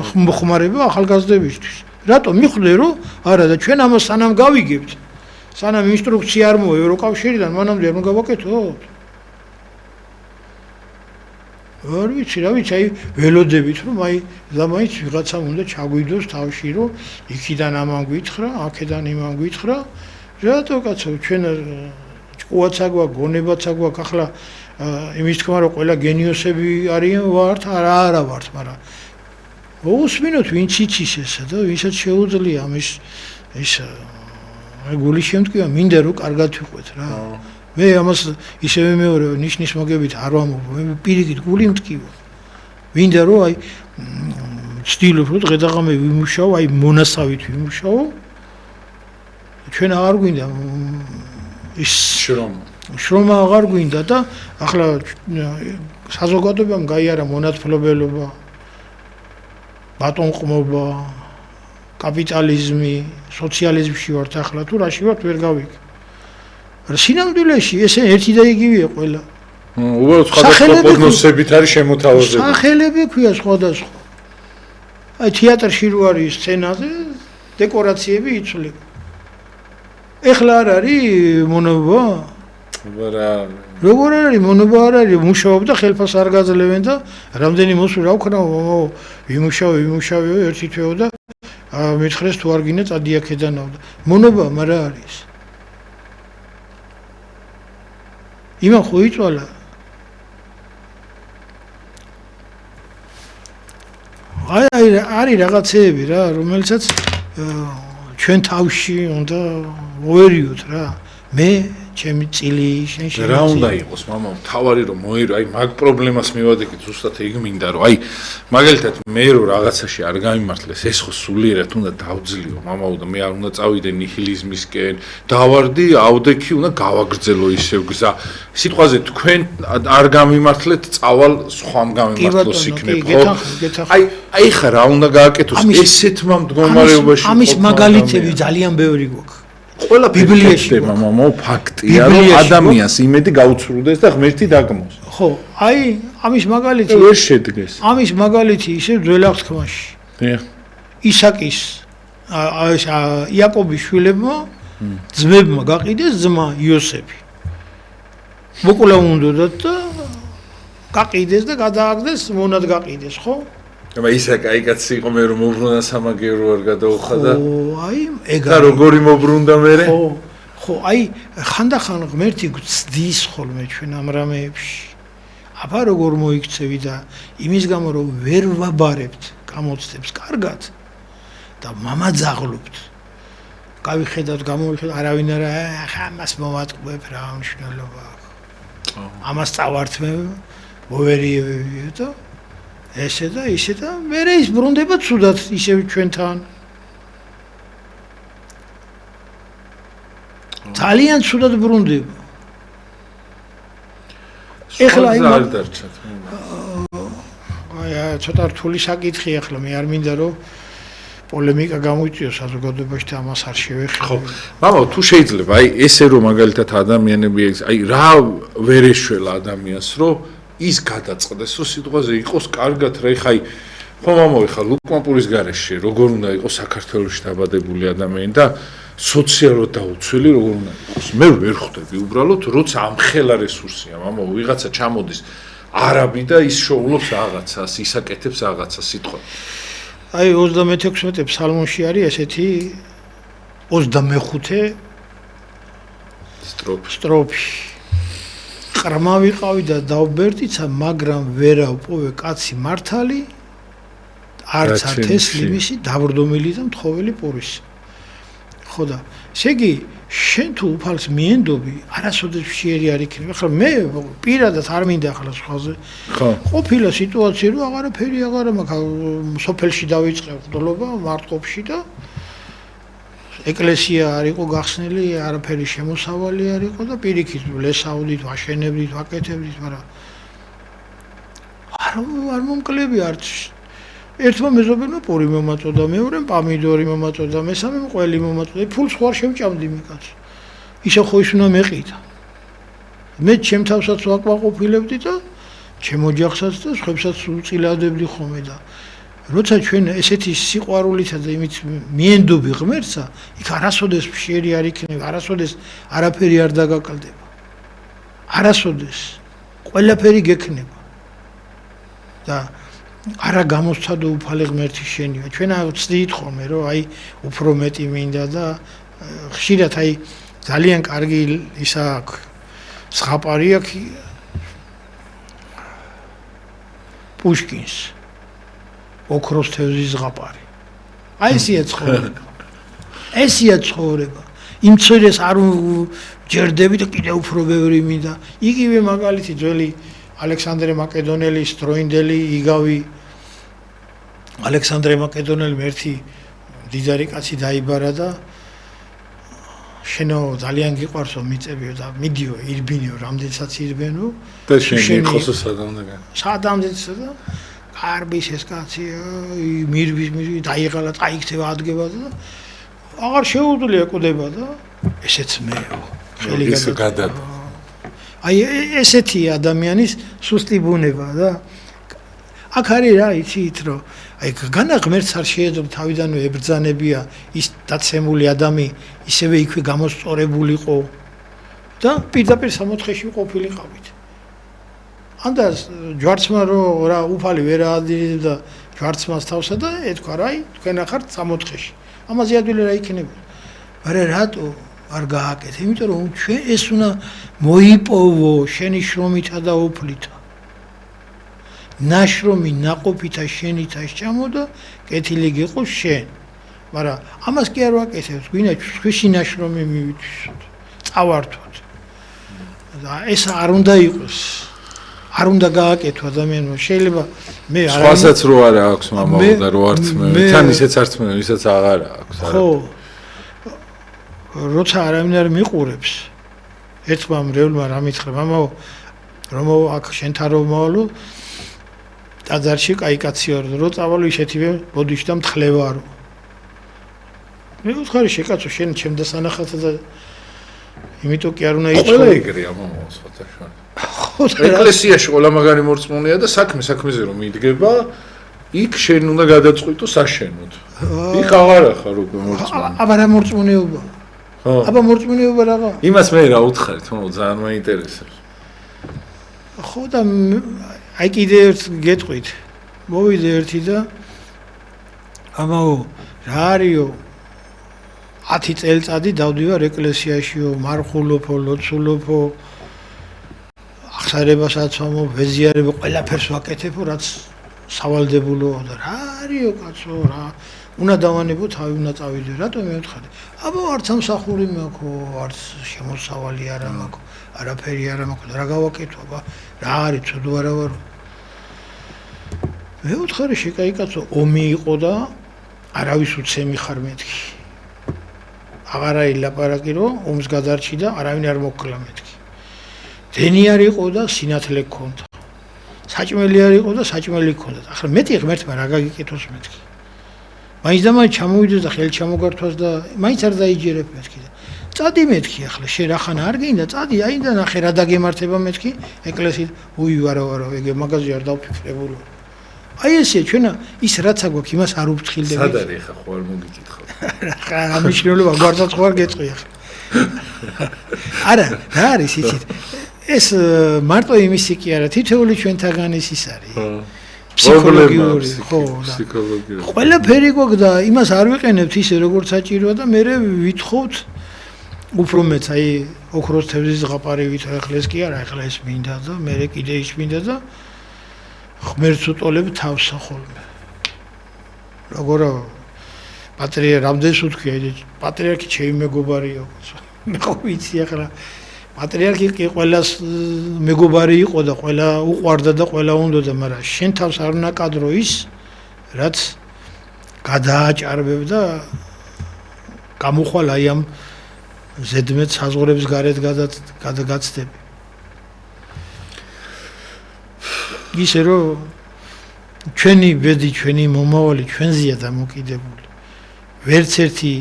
ხმარება ახალგაზრდებისთვის. რატო მიხვდე რომ არა და ჩვენ ამას სანამ გავიგებთ, სანამ ინსტრუქცია არ მოვა ევროკავშირიდან, მანამდე არ უნდა გავაკეთოთ. არ ვიცი, რა ვიცი, აი ველოდებით რომ აი ზამაიც ვიღაცამ უნდა ჩაგვიდოს თავში რომ იქიდან ამან გვითხრა, აქედან იმან გვითხრა. რატო კაცო, ჩვენ ჭკუაც აგვაქვს, გონებაც აგვაქვს, ახლა იმის თქმა რომ ყველა გენიოსები არიან ვართ, არა ვართ, მაგრამ მოусმინოთ ვინც იცის ესა და ვისაც შეუძლია ამის ის გული შემტკივა, მინდა რომ კარგად ვიყვეთ რა. მე ამას ისევე მეორე ნიშნის მოგებით არ ვამბობ, მე პირიქით გული მტკივა. მინდა რომ აი ვცდილობ რომ დღე-დღე ვიმუშაო, აი მონასავით ვიმუშაო. ჩვენ აღარ გვინდა ის შრომა აღარ გვინდა და ახლა საზოგადოებამ გაიარა მონათმფლობელობა, ბატონყმობა, კაპიტალიზმი, სოციალიზმში ვართ ახლა თუ რაში ვართ ვერ გავიგე. სინამდვილეში ესე ერთი და იგივეა ყველა. უბრალოდ სხვადასხვა პროგნოზებით არის შემოთავაზებული. სახელები ქვია სხვადასხვა. აი თეატრში რო არის სცენაზე დეკორაციები იცვლება. ეხლა არ არის მონობა? არა როგორ არის მონობა არ არის მუშაობდა ხელფას არ გაძლევენ და რამდენი მოსული რა ვქნა იმუშავე ერთი თვეო და მითხრეს თუ არ გინდა წადი აქედანავდა მონობა მარა არის იმან ხო იწვალა არის რაღაცეები რა რომელსაც ჩვენ თავში უნდა მოერიოთ რა მე ჩემი წილი შენ რა უნდა იყოს მამა თავარი რომ მოერო აი მაგ პრობლემას მივადგეთ ზუსტად ეგ მინდა რომ აი მაგალითად მე რო რაღაცაში არ გამიმართლეს ეს ხო სულიერად უნდა დავძლიო მამა და მე არ უნდა წავიდე ნიჰილიზმისკენ დავარდი აუდექი უნდა გავაგრძელო ისევ გზა სიტყვაზე თქვენ არ გამიმართლეთ წავალ სხვამ გამიმართლოს იქნებ ხო აი ხა რა უნდა გააკეთოს ესეთმა მდგომარეობაში ამის მაგალითები ძალიან ბევრი გვაქვს ყველა ბიბლიაში მამა ფაქტია რომ ადამიანს იმედი გაუცრუდეს და ღმერთი დაგმოს ხო აი ამის მაგალითი ვერ შედგეს ამის მაგალითი ისე ძველ აღთქმაში ისაკის იაკობის შვილებმა ძმებმა გაყიდეს ძმა იოსები მოკლა უნდათ და გაყიდეს და გადააგდეს მონად გაყიდეს ხო აბა ისე კაი კაცი იყო მე რომ მოbrunდა სამაგერო არ გადაუხადა ხო აი ეგ და როგორი მოbrunდა მე ხო აი ხანდახან ღმერთი გძდის ხოლმე ჩვენ ამ რამეებში აბა როგორ მოიქცევი და იმის გამო რომ ვერ ვაბარებთ გამოცდებს კარგად და მამაძაღლობთ გავიხედავთ გამოვიხედავთ არავინ არა ახლა ამას მოვატყუებ რა მნიშვნელობა ამას წავართმევ მოვერიებებიო და ესე და ისე და მე ის ბრუნდება ცუდად ისევ ჩვენთან ძალიან ცუდად ბრუნდება ეხლა არ დარჩათ აი ცოტა რთული საკითხი ახლა მე არ მინდა რომ პოლემიკა გამოიწვიოს საზოგადოებაში და ამას არ შევეხება ხო მამა თუ შეიძლება აი ესე რომ მაგალითად ადამიანები აი რა ვერ ეშველა ადამიანს რომ ის გადაწყდეს რომ სიტყვაზე იყოს კარგად რა ხაი ხო მამა ხა ლუკმაპურის გარეშე როგორ უნდა იყოს საქართველოში დაბადებული ადამიანი და სოციალურად დაუცველი როგორ უნდა იყოს მე ვერ ხვდები უბრალოდ როცა ამხელა რესურსია მამა ვიღაცა ჩამოდის არაბი და ის შოულობს რაღაცას ისაკეთებს რაღაცას სიტყვა აი 36 ფსალმონში არის ესეთი 25 სტროფი ყრმა ვიყავი და დავბერტიცა მაგრამ ვერა უპოვე კაცი მართალი არც ათესლივისი დავრდომილი და მთხოველი პურისი ხო და ესე იგი შენ თუ უფალს მიენდობი არასოდეს შეერი არ იქნება ახლა მე პირადად არ მინდა ახლა სხვაზე ხო ყოფილა სიტუაცია რომ აღარაფერი აღარა მაქვს სოფელში დავიწყე ხდლობა მარტყოფში და ეკლესია არ იყო გახსნილი არაფერი შემოსავალი არ იყო და პირიქით ლესაუდით ვაშენებდით ვაკეთებდით მაგრამ არ მომკლები არც ერთმა მეზობელმა პური მომაწოდა მეორემ პამიდორი მომაწოდა მესამემ ყველი მომაწოდა ფულს ხوار შევჭამდი მე კაცო ისე ხო ის უნდა მეყიდა მე ჩემ თავსაც ვაკმაყოფილებდი და ჩემ ოჯახსაც და სხვებსაც უწილავდებდი ხოლმე და როცა ჩვენ ესეთი სიყვარულითა და იმით მიენდობი ღმერთსა იქ არასოდეს შეერი არ იქნება არასოდეს არაფერი არ დაგაკლდება არასოდეს ყველაფერი გექნება და არა გამოსცადო უფალი ღმერთი შენია ჩვენ ვწდით ხოლმე რომ აი უფრო მეტი მინდა და ხშირად აი ძალიან კარგი ისა აქვს ზღაპარი აქვს პუშკინს ოქროს თევზის ზღაპარი აი ესია ცხოვრება იმ ცოდეს არ ჯერდები და კიდე უფრო ბევრი მინდა იგივე მაგალითი ძველი ალექსანდრე მაკედონელის დროინდელი იგავი ალექსანდრე მაკედონელმა ერთი დიდარი კაცი დაიბარა და შენო ძალიან გიყვარსო მიწებიო და მიდიო ირბინიო რამდენსაც ირბენო და შენი ხოსო სადამდეცა და კარბის ეს კაცი მირბის დაიღალა წაიქცევა ადგება და აღარ შეუძლია ეკუდება და ესეც მეო ხელი გადა აი ესეთი ადამიანის სუსტი ბუნება და აქ არის რა იცით რომ აი განა ღმერთს არ შეეძლო თავიდანვე ებრძანებია ის დაცემული ადამი ისევე იქვე გამოსწორებულიყო და პირდაპირ 64-ში ყოფილიყავით. ანდა ჯვარცმა რა უფალი ვერ აადირიდა ჯვარცმას თავსა და ეთქვა რა თქვენ ახართ 64-ში. ამაზე ადვილი რა იქნებოდა. მაგრამ რატო არ გააკეთე? იმიტომ რომ ჩვენ ეს უნდა მოიპოვო შენი შრომითა და ოფლითა. ნაშრომი ნაყოფითა შენითა შეჭამო და კეთილი გიყო შენ. მაგრამ ამას კი არ ვაკეთებ, გვინდა სხვისი ნაშრომი მივიჩვისოთ. წავართოთ. და ეს არ უნდა იყოს. არ უნდა გააკეთო ადამიანმა. შეიძლება მე არ სხვასაც რო არა აქვს მამაო და რო არც მე. თან ისეც არც მე, ისაც აღარ აქვს. ხო. როცა არავინ არ მიყურებს. ერთმა მრევლმა რა მითხრა, მამაო, რომ აქ შენთან რომ მოვალო ტაძარში კაი კაცი ვარ, რო წავალო ისეთივე ბოდიში და მთლევარო. მე უთხარი შეკაცო შენ ჩემ დასანახათა და იმიტომ კი არ უნდა იცხოვრო. ყველა ეგრეა მამაო სხვათა. ეკლესიაში ყველა მაგარი მორწმუნეა და საქმეზე რომ იდგება, იქ შენ უნდა გადაწყვიტო საშენოდ. იქ აღარ ახარ უკვე მორწმუნე. აბა რა მორწმუნეობა? ხო. აბა მორწმუნეობა რა? იმას მე რა უთხარით, მამაო, ძალიან მაინტერესებს. ხო და აი კიდე ერთ გეტყვით. მოვიდე ერთი და ამაო რა არისო 10 წელიწადი დავდივარ ეკლესიაშიო, მარხულობო, ლოცულობო, აღსარებასაც ვამო, ვეზიარებო, ყველაფერს ვაკეთებო, რაც სავალდებულოა და რა არისო კაცო რა. უნდა დავანებო თავი, უნდა წავიდე, რატომ მევთხარი? აბა არც ამსახური მაქვს, არც შემოსავალი არა მაქვს, არაფერი არა მაქვს, რა გავაკეთო, აბა რა არის, ცუდო არა ვარო. მე ვთხარი შეკაი კაცო, ომი იყო და არავის უცემი ხარ მეთქი. აღარ არის ლაპარაკი რომ ომს გადარჩი და არავინ არ მოკლა მეთქი. დენი არ იყო და სინათლე გქონდა. საჭმელი არ იყო და საჭმელი გქონდა. ახლა მეტი ღმერთმა რა გაგიკეთოს მეთქი. მაინც და მაინც ჩამოვიდეს და ხელი ჩამოგართვას და მაინც არ დაიჯერებ მეთქი და წადი მეთქი ახლა შენ რახან არ გინდა წადი აი და ნახე რა დაგემართება მეთქი ეკლესიით უი ვარავარავ ეგ მაგაზე არ დავფიქრებულო აი ესე ჩვენა ის რაც აგვაქვს იმას არ უფრთხილდები სად არის ხა ხო არ მოგიკითხავ ხა ამიშნელობა გვარცაც ხო არ გეწყვი ახლა არა რა არის იცით ეს მარტო იმისი კი არა თითოეული ჩვენთაგანის ის არის ფსიქოლოგიური ხო ფსიქოლოგიური ყველაფერი გვაქვს და იმას არ ვიყენებთ ისე როგორც საჭიროა და მე ვითხოვთ უფრო მეც აი ოქროს თევზის ზღაპარი ვითო ახლა ეს კი არა ახლა ეს მინდა და მე კიდე ის მინდა და ღმერთს უტოლებ თავს ხოლმე როგორა პატრიარქი რამდენს უთქვია პატრიარქი ჩემი მეგობარია მე ხო ვიცი ახლა პატრიარქი კი ყველას მეგობარი იყო და ყველა უყვარდა და ყველა უნდოდა, მაგრამ შენ თავს არ უნდა კადრო ის, რაც გადააჭარბებ და გამოხვალ აი ამ ზედმეტ საზღვრებს გარეთ გადაგაცდები. ისე რომ ჩვენი ბედი, ჩვენი მომავალი ჩვენზეა დამოკიდებული. ვერც ერთი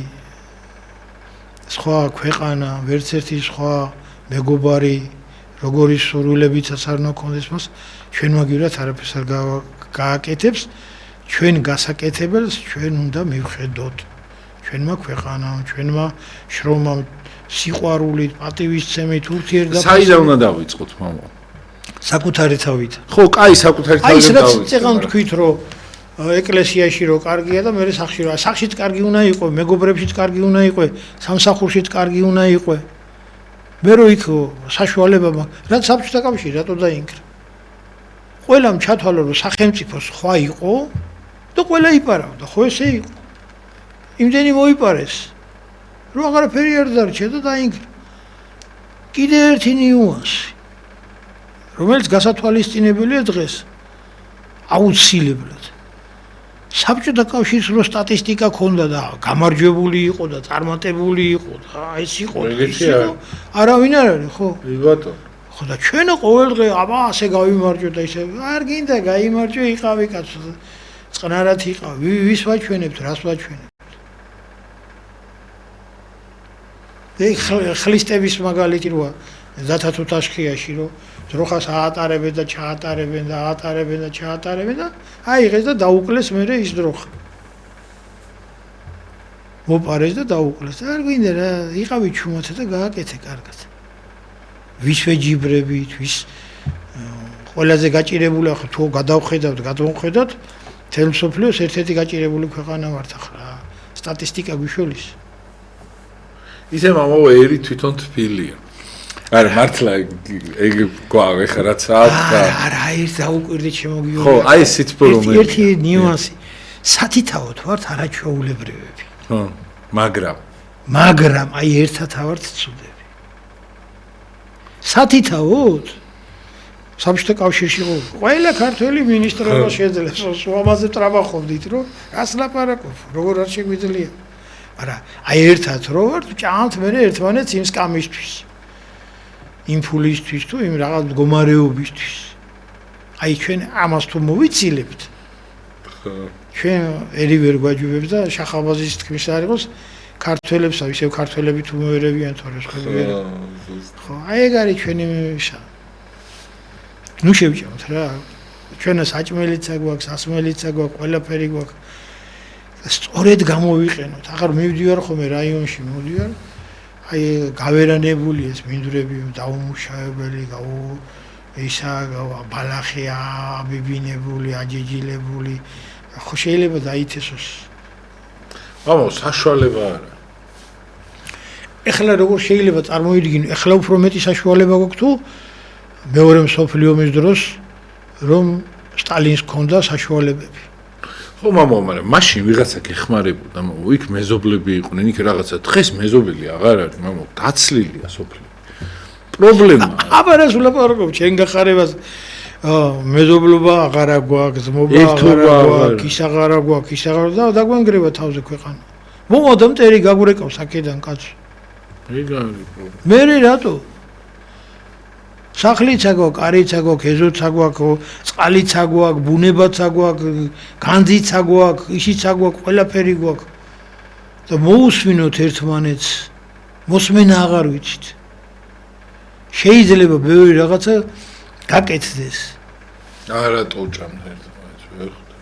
სხვა ქვეყანა, ვერც ერთი სხვა მეგობარი როგორი სურვილებიცაც არ უნდა კონდეს მას ჩვენ მაგივრად არაფერს არ გააკეთებს ჩვენ გასაკეთებელს ჩვენ უნდა მივხედოთ ჩვენმა ქვეყანამ ჩვენმა შრომამ სიყვარულით პატივისცემით ურთიერთდაფასებით საიდან უნდა დავიწყოთ მამო საკუთარი თავით ხო კაი საკუთარი თავით დავიწყოთ აი ეს რაც წეგან თქვით რომ ეკლესიაში რო კარგია და მე სახში რო სახშიც კარგი უნდა იყო მეგობრებშიც კარგი უნდა იყო სამსახურშიც კარგი უნდა იყო მე რო იქ საშუალება მაქვს რაც საბჭოთა კავშირი რატო დაინგრა ყველამ ჩათვალა რომ სახელმწიფო სხვა იყო და ყველა იპარავდა ხო ესე იყო იმდენი მოიპარეს რომ აღარაფერი არ დარჩა და დაინგრა კიდე ერთი ნიუანსი რომელიც გასათვალისწინებელია დღეს აუცილებლად საბჭოთა კავშირის რო სტატისტიკა ქონდა და გამარჯვებული იყო და წარმატებული იყო და აი ეს იყო არავინ არ არის ხო ბატონო ხო და ჩვენო ყოველდღე აბა ასე გავიმარჯვე და ისე არ გინდა გაიმარჯვე იყავი კაცო წყნარად იყავი ვის ვაჩვენებთ რას ვაჩვენებთ ეგ ხლისტების მაგალითი როა ზათათო თაშხიაში რომ ძროხას აატარებენ და ჩაატარებენ და აატარებენ და ჩაატარებენ და აიღეს და დაუკლეს მერე ის ძროხა მოპარეს და დაუკლეს არ გვინდა რა იყავი ჩუმოთე და გააკეთე კარგად ვისვე ჯიბრებით, ვის ყველაზე გაჭირებული ახლა თუ გადავხედავთ, გადავხედავთ თელ მსოფლიოს ერთ-ერთი გაჭირებული ქვეყანა ვართ ახლა სტატისტიკა გვიშველის ისე მამაო ერი თვითონ თბილია არა მართლა ეგ გვაქვს ხა რაც არა ეს დაუკვირდით შემოგიორი ხო აი ეს სიტყვი ერთი ნიუანსი სათითაოდ ვართ არაჩვეულებრივები ხო მაგრამ აი ერთად ავართ ცუდები სათითაოდ საბჭოთა კავშირში ყველა ქართველი მინისტრობა შეძლებს ამაზე ტრაბახობდით რომ რას ლაპარაკობ როგორ არ შეგვიძლია მაგრამ აი ერთად რო ვართ ჭამთ მე ერთმანეთს იმ სკამისთვის იმ ფულისთვის თუ იმ რაღაც მდგომარეობისთვის აი ჩვენ ამას თუ მოვიცილებთ ჩვენ ერი ვერ გვაჯობებს და შახაბაზის თქმის არ იყოს ქართველებსა ისევ ქართველები თუ მოერევიან თორე სხვა ხო აი ეგ არის ჩვენი ნუ შევჭამთ რა ჩვენას აჭმელიცა გვაქვს ასმელიცა გვაქვს ყველაფერი გვაქვს სწორედ გამოვიყენოთ აღარ მივდივარ ხოლმე რაიონში მოვდივარ აი გავერანებული ეს მინდვრები დაუმუშავებელი ისა ბალახია აბიბინებული აჯეჯილებული ხო შეიძლება დაითესოს მამო საშუალება არა ეხლა როგორ შეიძლება წარმოიდგინო ეხლა უფრო მეტი საშუალება გვაქვს თუ მეორე მსოფლიო ომის დროს რომ სტალინს ჰქონდა საშუალებები ხო მამო მაგრამ მაშინ ვიღაცა გეხმარებოდა მამო იქ მეზობლები იყვნენ იქ რაღაცა დღეს მეზობელი აღარ არის მამო დაცლილია სოფლიო პრობლემა აბა რას ვლაპარაკობ ჩვენ გახარებას მეზობლობა აღარ გვაქვს ძმობა აღარ გვაქვს ის აღარ გვაქვს ის აღარ და დაგვანგრევა თავზე ქვეყანა მომოდა მტერი გაგვრეკავს აქედან კაცო ეგ არის პრობლემა მე რატო სახლიცა გვაქვს, კარიცა გვაქვს, ეზოცა გვაქვს, წყალიცა გვაქვს, ბუნებაცა გვაქვს, განძიცა გვაქვს, ისიცა გვაქვს, ყველაფერი გვაქვს. და მოусვინოთ ერთმანეთს. მოსმენა აღარ ვიცით. შეიძლება ბევრი რაღაცა გაკეთდეს. არა ტოჭამ ერთმანეთს ვერ ხვდა.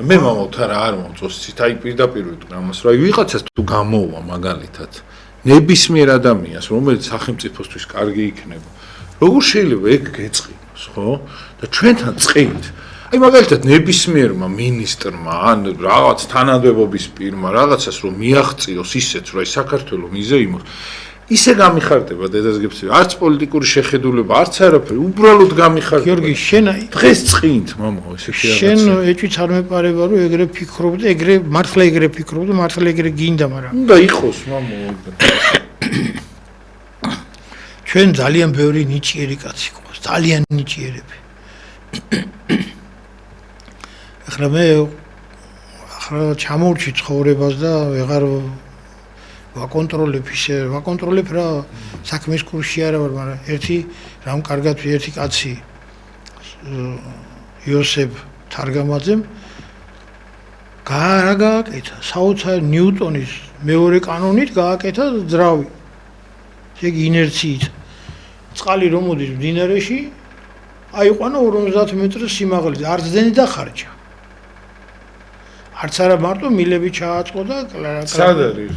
მე მომავთ არ მომწოსით, აი პირდაპირ ვიტყვი ამას, რომ აი ვიღაცას თუ გამოვა მაგალითად ნებისმიერ ადამიანს, რომელიც სახელმწიფოსთვის კარგი იქნება, როგორ შეიძლება ეგ გეწყინოს, ხო? და ჩვენთან წყით. აი მაგალითად ნებისმიერმა მინისტრმა ან რაღაც თანამდებობის პირმა რაღაცას რომ მიაღწიოს ისეთ, რომ აი საქართველოს მიზეიმოს, ისე გამიხარდება დედას არც პოლიტიკური შეხედულება, არც არაფერი, უბრალოდ გამიხარდება. გიორგი, შენ დღეს წყით, მამა, ესეთი რაღაცა. შენ ეჭვიც არ მეპარება, რომ ეგრე ფიქრობ და ეგრე მართლა ეგრე ფიქრობ და მართლა ეგრე გინდა, მაგრამ უნდა იყოს, მამა. ჩვენ ძალიან ბევრი ნიჭიერი კაცი ყავს, ძალიან ნიჭიერები. ახლა მე ჩამოვრჩი ცხოვრებას და ვეღარ ვაკონტროლებ რა საქმის კურსში არა ვარ, მაგრამ ერთი რამ კარგად ერთი კაცი იოსებ თარგამაძემ გააკეთა საოცარ ნიუტონის მეორე კანონით გააკეთა ძრავი. ეგ ინერციით წყალი რომ მოდის მდინარეში აიყვანა 50 მეტრს სიმაღლეზე, არც დენი და ხარჯა. არც არა მარტო მილები ჩააწყო და სად არის?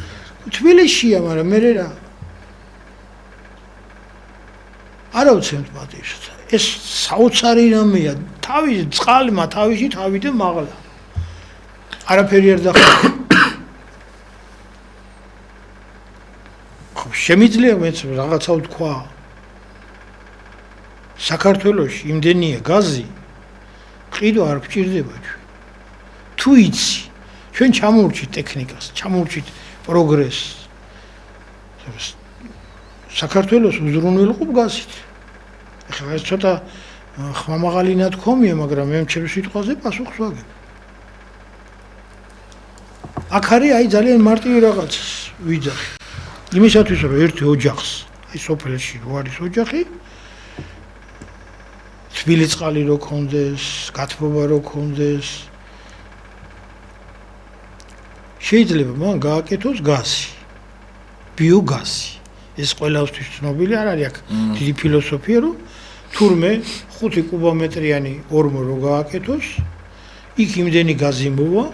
თბილისშია, მაგრამ მე რა არა უცემთ პატივს. ეს საოცარი რამეა, თავის წყალმა თავისი თავიდან მაღლა. არაფერი არ დახარჯა. შემიძლია მეც რაღაცა ვთქვა. საქართველოში იმდენია გაზი, ყიდვა არ გჭირდება ჩვენ. თუ იცი, ჩვენ ჩამოვრჩით ტექნიკას, ჩამოვრჩით პროგრესს. საქართველოს უზრუნველყოფ გაზით. ეხლა ეს ცოტა ხმამაღალი ნათქვამია, მაგრამ მე ჩემ სიტყვაზე პასუხს ვაგებ. აქ არის აი ძალიან მარტივი რაღაც ვიძახი. იმისათვის რომ ერთი ოჯახს, აი სოფელში რო არის ოჯახი, თბილი წყალი რო ქონდეს, გათბობა რო ქონდეს, შეიძლება მან გააკეთოს გაზი, ბიოგაზი. ეს ყველასთვის ცნობილი არ არის აქ დიდი ფილოსოფია, რომ თურმე 5 კუბომეტრიანი ორმო რო გააკეთოს, იქ იმდენი გაზი მოვა,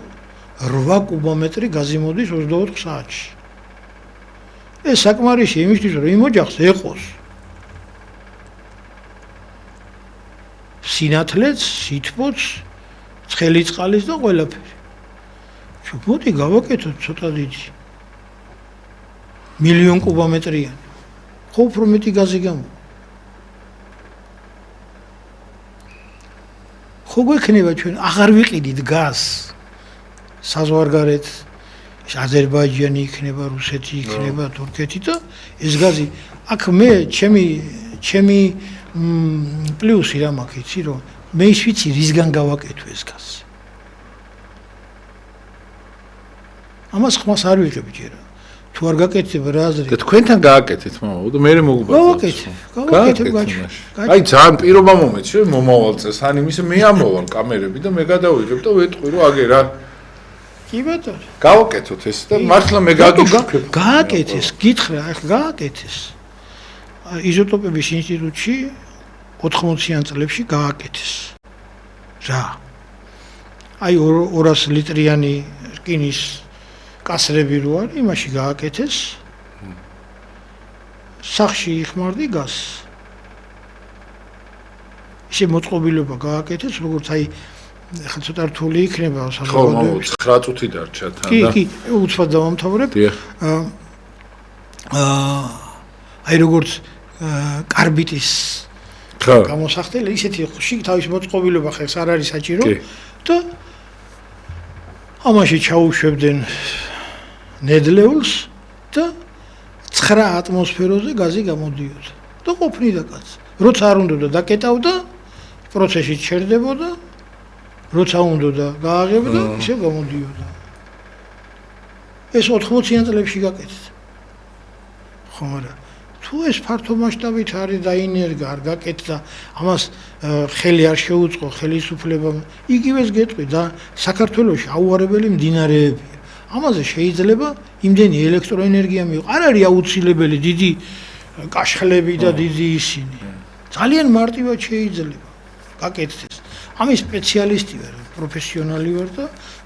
8 კუბომეტრი გაზი მოდის 24 საათში. ეს საკმარისი იმისთვის, რომ იმ ოჯახს ეყოს სინათლეც, სითბოც, ცხელი წყალის და ყველაფერი. მოდი გავაკეთოთ ცოტა დიდი. მილიონ კუბომეტრიანი. ხო უფრო მეტი გაზი გამო. ხო გვექნება ჩვენ აღარ ვიყიდით გაზს. საზღვარგარეთ აზერბაიჯანი იქნება, რუსეთი იქნება, თურქეთი და ეს გაზი აქ მე ჩემი პლუსი რა მაქვს იცი რომ მე ის ვიცი რისგან გავაკეთო ეს გაზი. ამას ხმას არ ვიღებ ჯერ. თუ არ გაკეთებ რა აზრი? და თქვენთან გააკეთეთ, მამა, და მე მოგუბარდეთ. გავაკეთებ გაჩვენე. აი ძალიან პირობა მომეც, რომ მომავალ წელს ან იმის მე ამოვალ კამერები და მე გადავიღებ და ვეტყვი რომ აგე რა. კი ბატონო. გავაკეთოთ ეს და მართლა მე გაგიშვებ. გააკეთეს, გითხრა, ახლა გააკეთეს. იზოტოპების ინსტიტუტში 80-იან წლებში გააკეთეს. რა? აი 200 ლიტრიანი რკინის კასრები რო არის, იმაში გააკეთეს. სახში იხმარდი გაზს. ისე მოწყობილობა გააკეთეს, როგორც აი ახლა ცოტა რთული იქნება საზოგადოებაში. ხო, 9 წუთი დარჩა თან და კი, უცბად დავამთავრებ. აი როგორც კარბიტის გამოსახდელი, ისეთი ხშირი თავის მოწყობილობა ხეს არ არის საჭირო და ამაში ჩაუშვებდნენ ნედლეულს და 9 ატმოსფეროზე გაზი გამოდიოდა და ყოფნიდა კაცი. როცა არ უნდა დაკეტავდა, პროცესი ჩერდებოდა, როცა უნდა გააღებდა, ისე გამოდიოდა. ეს 80-იან წლებში გაკეთდა. ხო, მაგრამ თუ ეს ფართო მასშტაბით არის დაინერგა, არ გაკეთდა, ამას ხელი არ შეუწყო ხელისუფლებამ, იგივეს გეტყვი და საქართველოში აუარებელი მდინარეებია. ამაზე შეიძლება იმდენი ელექტროენერგია მიიღო. არ არის აუცილებელი დიდი კაშხლები და დიდი ისინი. ძალიან მარტივად შეიძლება გაკეთდეს. ამის სპეციალისტი ვარ, პროფესიონალი ვარ და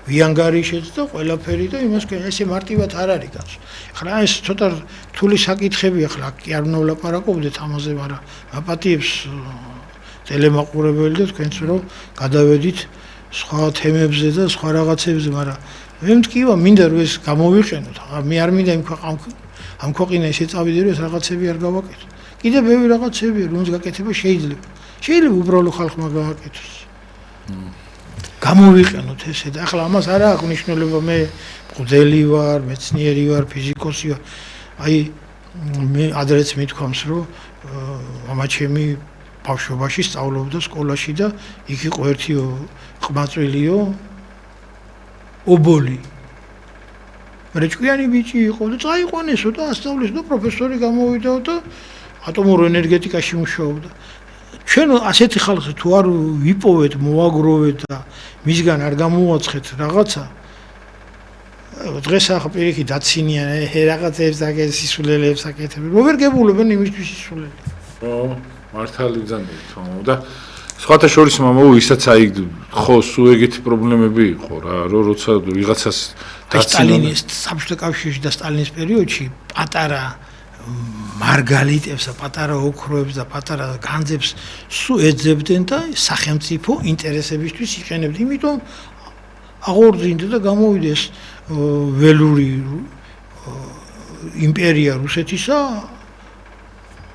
ვიანგარიშეც და ყველაფერი და იმას ესე მარტივად არ არის კაცო. ახლა ეს ცოტა რთული საკითხები ახლა კი არ უნდა ვლაპარაკობდეთ ამაზე, მაგრამ აპატიებს ტელემაყურებელი და თქვენც რომ გადავედით სხვა თემებზე და სხვა რაღაცებზე, მაგრამ მე მткиვა მინდა რომ ეს გამოვიყენოთ. მე არ მინდა ამ ქვეყანაში წავიდე რომ ეს რაღაცები არ გავაკეთო. კიდე ბევრი რაღაცებია რომს გაკეთება შეიძლება. შეიძლება უბრალო ხალხმა გააკეთოს. გამოვიყენოთ ესე და ახლა ამას არ აქვს მნიშვნელობა მე მღვდელი ვარ, მეცნიერი ვარ, ფიზიკოსი ვარ. აი მე ადრეც მithქვამს რომ მამა ჩემი ბავშვობაში სწავლობდა სკოლაში და იქ იყო ერთი ყმაწვილიო ობოლი. რეჭკვიანი ბიჭი იყო და წაიყვანესო და ასწავლის და პროფესორი გამოვიდა და ატომურ ენერგეტიკაში მუშაობდა. ჩვენ ასეთი ხალხი თუ არ ვიპოვეთ, მოვაგროვეთ და მისგან არ გამოვაცხეთ რაღაცა, დღეს ახლა პირიქით დაცინიან რაღაცებს აკეთებს, სისულელეებს აკეთებს. რო ვერ გებულებენ იმისთვის სისულელე. ხო, მართალი ბრძანებით, ხო და სხვათა შორის მამა ვისაც აი ხო სულ ეგეთი პრობლემები იყო რა, რომ როცა ვიღაცას სტალინის საბჭოთა კავშირში და სტალინის პერიოდში პატარა მარგალიტებს და პატარა ოქროებს და პატარა განძებს სულ ეძებდნენ და სახელმწიფო ინტერესებისთვის იყენებდნენ. იმიტომ აღორძინდა და გამოვიდეს ველური იმპერია რუსეთისა,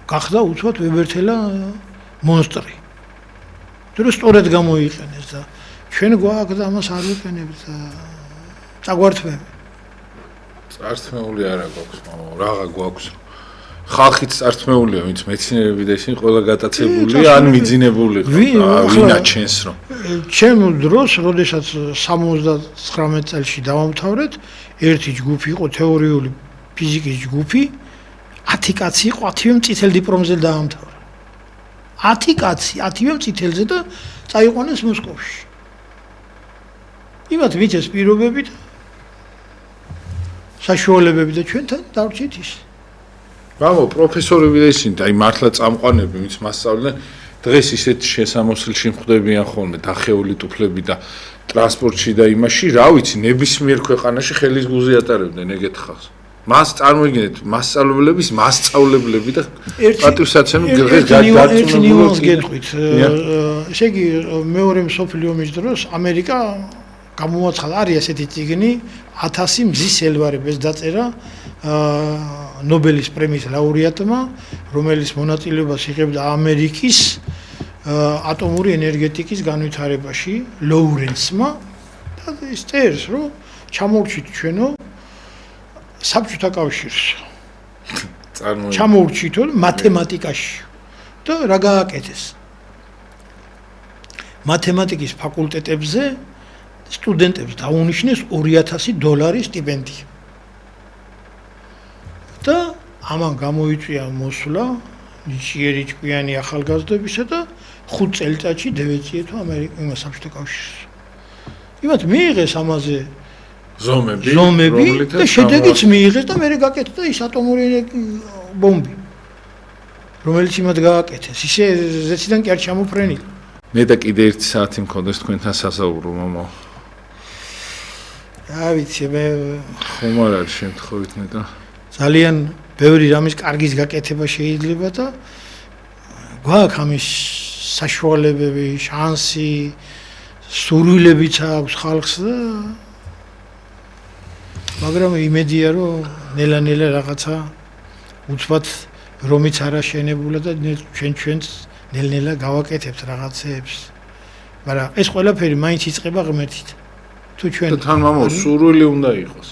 გახდა უცბად ვებერთელა მონსტრი. თუ სწორად გამოიყენეს და ჩვენ გვაქვს და ამას არ ვიყენებთ და წაგვართმევი. წართმეული არა გვაქვს, მამა, რაღა გვაქვს. ხალხიც წართმეულია, ვინც მეცნიერები და ისინი ყველა გატაცებული ან მიძინებული ვინაჩენს რომ. ჩემ დროს, როდესაც 79 წელში დავამთავრეთ, ერთი ჯგუფი იყო თეორიული ფიზიკის ჯგუფი, 10 კაცი იყო 10-ვე მწითელ დიპლომზე დაამთავრა. 10 კაცი 10-ვე მწითელზე და წაიყვანეს მოსკოვში. იმათ მიწეს პირობები და საშუალებები და ჩვენთან დავრჩით ის. ბავო, პროფესორები და ისინი, აი მართლა წამყვანები, ვინც მასწავლდნენ, დღეს ისეთ შესამოსილში მხვდებიან ხოლმე დახეული ტუფლები და ტრანსპორტში და იმაში, რა ვიცი, ნებისმიერ ქვეყანაში ხელის გუზი ატარებდნენ ეგეთ ხალხს. მას წარმოიდგინეთ მასწავლებლების მასწავლებლები და ერთი პატივსაცემი ერთი ნიუანს გეტყვით. ესე იგი მეორე მსოფლიო ომის დროს ამერიკა გამოაცხადა არის ასეთი წიგნი 1000 მზის ელვარებს დაწერა ნობელის პრემიის ლაურეატმა, რომელიც მონაწილეობას იღებდა ამერიკის ატომური ენერგეტიკის განვითარებაში ლოურენსმა და ის წერს, რომ ჩამოვრჩით ჩვენო საბჭოთა კავშირს. ჩამოვრჩითო მათემატიკაში და რა გააკეთეს? მათემატიკის ფაკულტეტებზე სტუდენტებს დაუნიშნეს $2000 სტიპენდია. და ამან გამოიწვია მოსვლა ნიჭიერი ჭკვიანი ახალგაზრდებისა და 5 წელიწადში დევეციეთო ამერიკის საბჭოთა კავშირს. იმათ მიიღეს ამაზე ზომები და შედეგიც მიიღეს და მე გაკეთდა ის ატომური ბომბი, რომელიც იმათ გააკეთეს. ისე ზეციდან კი არ ჩამოფრენილი. მე და კიდე 1 საათი მქონდეს თქვენთან სასაუბრო, მამა. რა ვიცი, მე ხომ არ არის შემთხვევით მე და ძალიან ბევრი რამის კარგის გაკეთება შეიძლება და გვაქვს ამის საშუალებები, შანსი, სურვილებიც აქვს ხალხს და მაგრამ იმედია რომ ნელა-ნელა რაღაცა უცბად რომიც არ აშენებულა და ჩვენც ნელ-ნელა გავაკეთებთ რაღაცეებს. მაგრამ ეს ყველაფერი მაინც იწყება ღმერთით. თუ ჩვენ თან მამა სურვილი უნდა იყოს.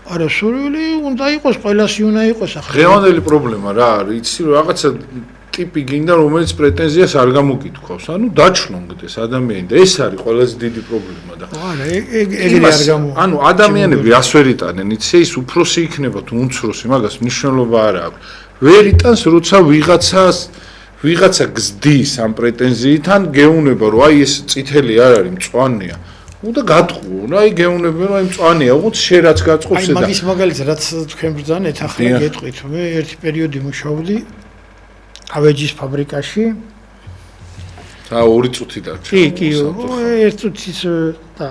არა, სურვილი უნდა იყოს, ყველასი უნდა იყოს ახლა. დღევანდელი პრობლემა რა არის? იცი რომ რაღაცა ტიპი გინდა რომელიც პრეტენზიას არ გამოგითქვავს. ანუ დაჩლონგდეს ადამიანი და ეს არის ყველაზე დიდი პრობლემა და არა, ეგრე არ გამო. ანუ ადამიანები რას ვერ იტანენ? იცი ის უფროსი იქნება თუ უმცროსი, მაგას მნიშვნელობა არ აქვს. ვერ იტანს როცა ვიღაცა გზდის ამ პრეტენზიიდან გეუნება რომ აი ეს წითელი არ არის, მწვანეა. უნდა გატყუო, აი გეუნებენ რომ აი მწვანეა, უღონც შე რაც გაწყობს და აი მაგის მაგალითად რაც თქვენ ბრძანეთ ახლა გეტყვით, მე ერთი პერიოდი მუშაობდი ავეჯის ფაბრიკაში. და 2 წუთი დარჩა. კი, 1 წუთის და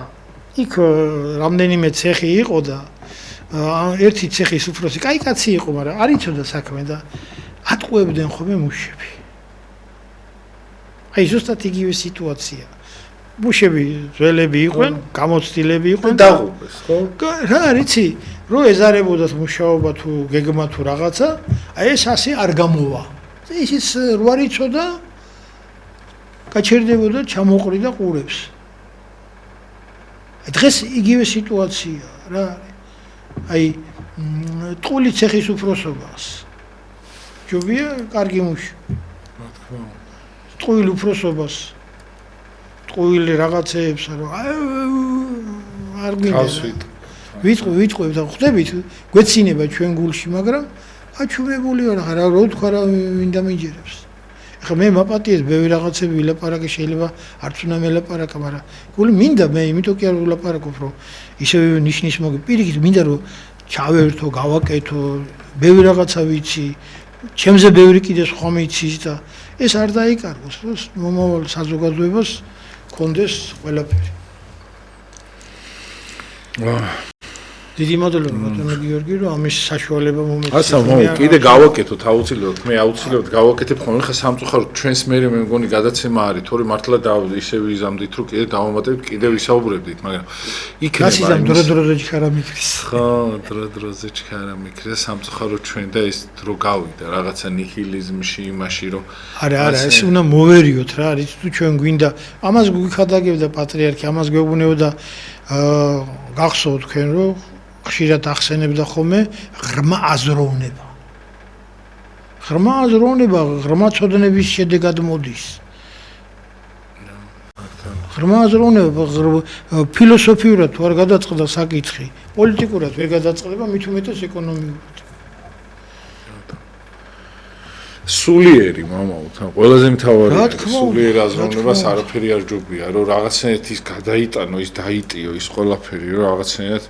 იქ რამდენიმე ცეხი იყო და ერთი ცეხის უფროსი კაი კაცი იყო, მაგრამ არ იცოდა საქმე და ატყუებდნენ ხოლმე მუშები. აი ზუსტად იგივე სიტუაცია. მუშები ძველები იყვნენ, გამოცდილები იყვნენ და დაღუპეს, ხო? რა არიცი, რომ ეზარებოდათ მუშაობა თუ გეგმა თუ რაღაცა, აი ეს ასე არ გამოვა. ისიც რო არ იცოდა, გაჩერდებოდა, ჩამოყრიდა ყურებს. დღეს იგივე სიტუაცია რა არის. აი ტყუილი ცეხის უფროსობას. ჯობია კარგი მუში. რა თქმა უნდა. ტყუილი უფროსობას ტყუილი რაღაცეებს რომ არ გვინდა. ვიტყვევ და ხვდებით გვეცინება ჩვენ გულში, მაგრამ აჩვენებული არა რა თქვა რა მინდა მიჯერებს. ეხლა მე მაპატიეს ბევრი რაღაცები ვილაპარაკე, შეიძლება არც უნდა მელაპარაკა, მაგრამ გული მინდა მე იმიტომ კი არ ვილაპარაკობ, რომ ისე ნიშნის მოგი პირიქით მინდა რომ ჩავერთო, გავაკეთო, ბევრი რაღაცა ვიცი, ჩემზე ბევრი კიდე სხვა მიცის და ეს არ დაიკარგოს, რომ მომავალ საზოგადოებას კონდეს ყველაფერი. დიდი მადლობა ბატონო გიორგი, რომ ამის საშუალება მომეწონა. ასა კიდე გავაკეთოთ აუცილებლად, მე აუცილებლად გავაკეთებ ხოლმე ხა სამწუხაროდ ჩვენს მე მეგონი გადაცემა არის, თორე მართლა ისე ვიზამდით, რომ კიდე დავამატებთ, კიდე ვისაუბრებდით, მაგრამ იქნება გასიზამ დრო-დროზე ჩქარა მიქრის. ხო, დრო-დროზე ჩქარა მიქრა, სამწუხაროდ ჩვენ და ეს დრო გავიდა რაღაცა ნიჰილიზმში, იმაში რომ არა, ეს უნდა მოვერიოთ რა, არის თუ ჩვენ გვინდა, ამას გვიქადაგებდა პატრიარქი, ამას გვეუბნებოდა გახსოვთ თქვენ რომ ხშირად ახსენებდა ხოლმე ღრმა აზროვნება. ღრმა აზროვნება ღრმა ცოდნების შედეგად მოდის. ღრმა აზროვნება ფილოსოფიურად თუ არ გადაწყდა საკითხი, პოლიტიკურად ვერ გადაწყდება, მით უმეტეს ეკონომიკურად. სულიერი მამაო, თან ყველაზე მთავარია სულიერ აზროვნებას არაფერი არ ჯობია, რომ რაღაცნაირად ის გადაიტანო, ის დაიტიო, ის ყველაფერი, რომ რაღაცნაირად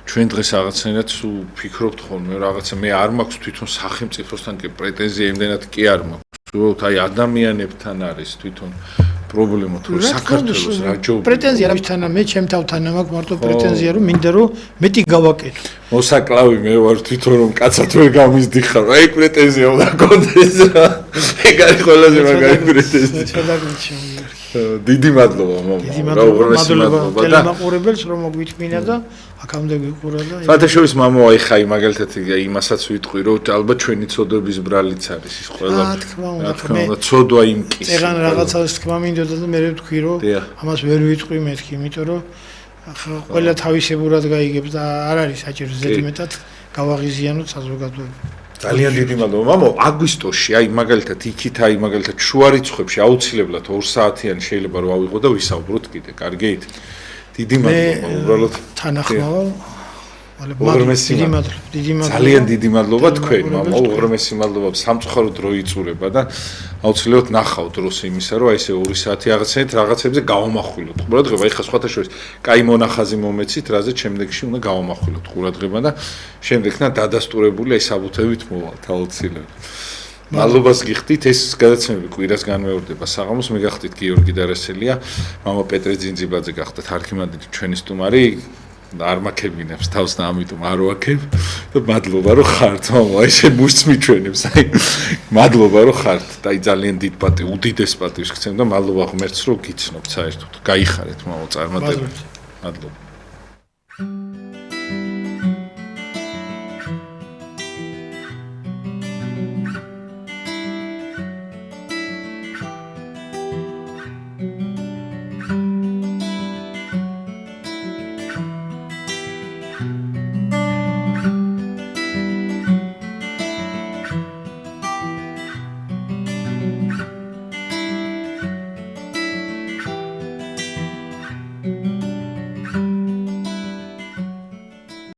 ჩვენ დღეს რაღაცნაირად ვფიქრობთ ხოლმე, რაღაცა მე არ მაქვს თვითონ სახელმწიფოსთან კი პრეტენზია იმდენად კი არ მაქვს. უბრალოდ აი ადამიანებთან არის თვითონ პრობლემა, თუ საქართველოს რა ჯობია. პრეტენზია რა ვთანა მე ჩემ თავთან მაქვს მარტო პრეტენზია, რომ მინდა რომ მეტი გავაკეთო. მოსაკლავი მე ვარ თვითონ რომ კაცად ვერ გამიზდიხარ. აი პრეტენზია უნდა კონდეს რა. ეგ არის ყველაზე მაგარი პრეტენზია. დიდი მადლობა მამა. რა უღრმესი მადლობა და მაყურებელს რომ მოგვიტმინა და აქამდე გიყურა და საერთაშორის მამა აი ხაი მაგალითად იმასაც ვიტყვი რომ ალბათ ჩვენი ცოდვების ბრალიც არის ის ყველა. რა თქმა უნდა ცოდვა იმკის. წეგან რაღაცას თქმა მინდოდა და მე ვთქვი რომ ამას ვერ ვიტყვი მეთქი, იმიტომ რომ ყველა თავისებურად გაიგებს და არ არის საჭირო ზედმეტად გავაღიზიანოთ საზოგადოება. ძალიან დიდი მადლობა მამა. აგვისტოში აი მაგალითად იქით აი მაგალითად შუა რიცხვებში აუცილებლად 2 საათიანი შეიძლება რომ ავიღო და ვისაუბროთ კიდე. კარგით? დიდი მადლობა უბრალოდ თანახმავა. დიდი მადლობა. ძალიან დიდი მადლობა თქვენ მამა. უღრმესი მადლობა. სამწუხარო დრო იწურება და აუცილებლად ნახავთ დროს იმისა რომ აი ესე 2 საათი რაღაცებზე გავამახვილოთ. ყურადღება ეხა სხვათა შორის კაი მონახაზი მომეცით, რაზეც შემდეგში უნდა გავამახვილოთ ყურადღება და შემდეგნა დადასტურებული აი საბუთებით მოვალთ აუცილებლად. მადლობას გიხდით, ეს გადაცემები კვირას განმეორდება საღამოს. მე გახდით გიორგი დარასელია, მამა პეტრე ძინძიბაძე გახდათ არქიმანდრიტი ჩვენი სტუმარი. არ მაქებინებს თავს და ამიტომ არ ვაქებ და მადლობა რომ ხართ მამა ესე მუშს მიჩვენებს აი მადლობა რომ ხართ და აი ძალიან დიდ უდიდეს პატივს გცემ და მადლობა ღმერთს რომ გიცნობთ საერთოდ გაიხარეთ მამა წარმატებით მადლობა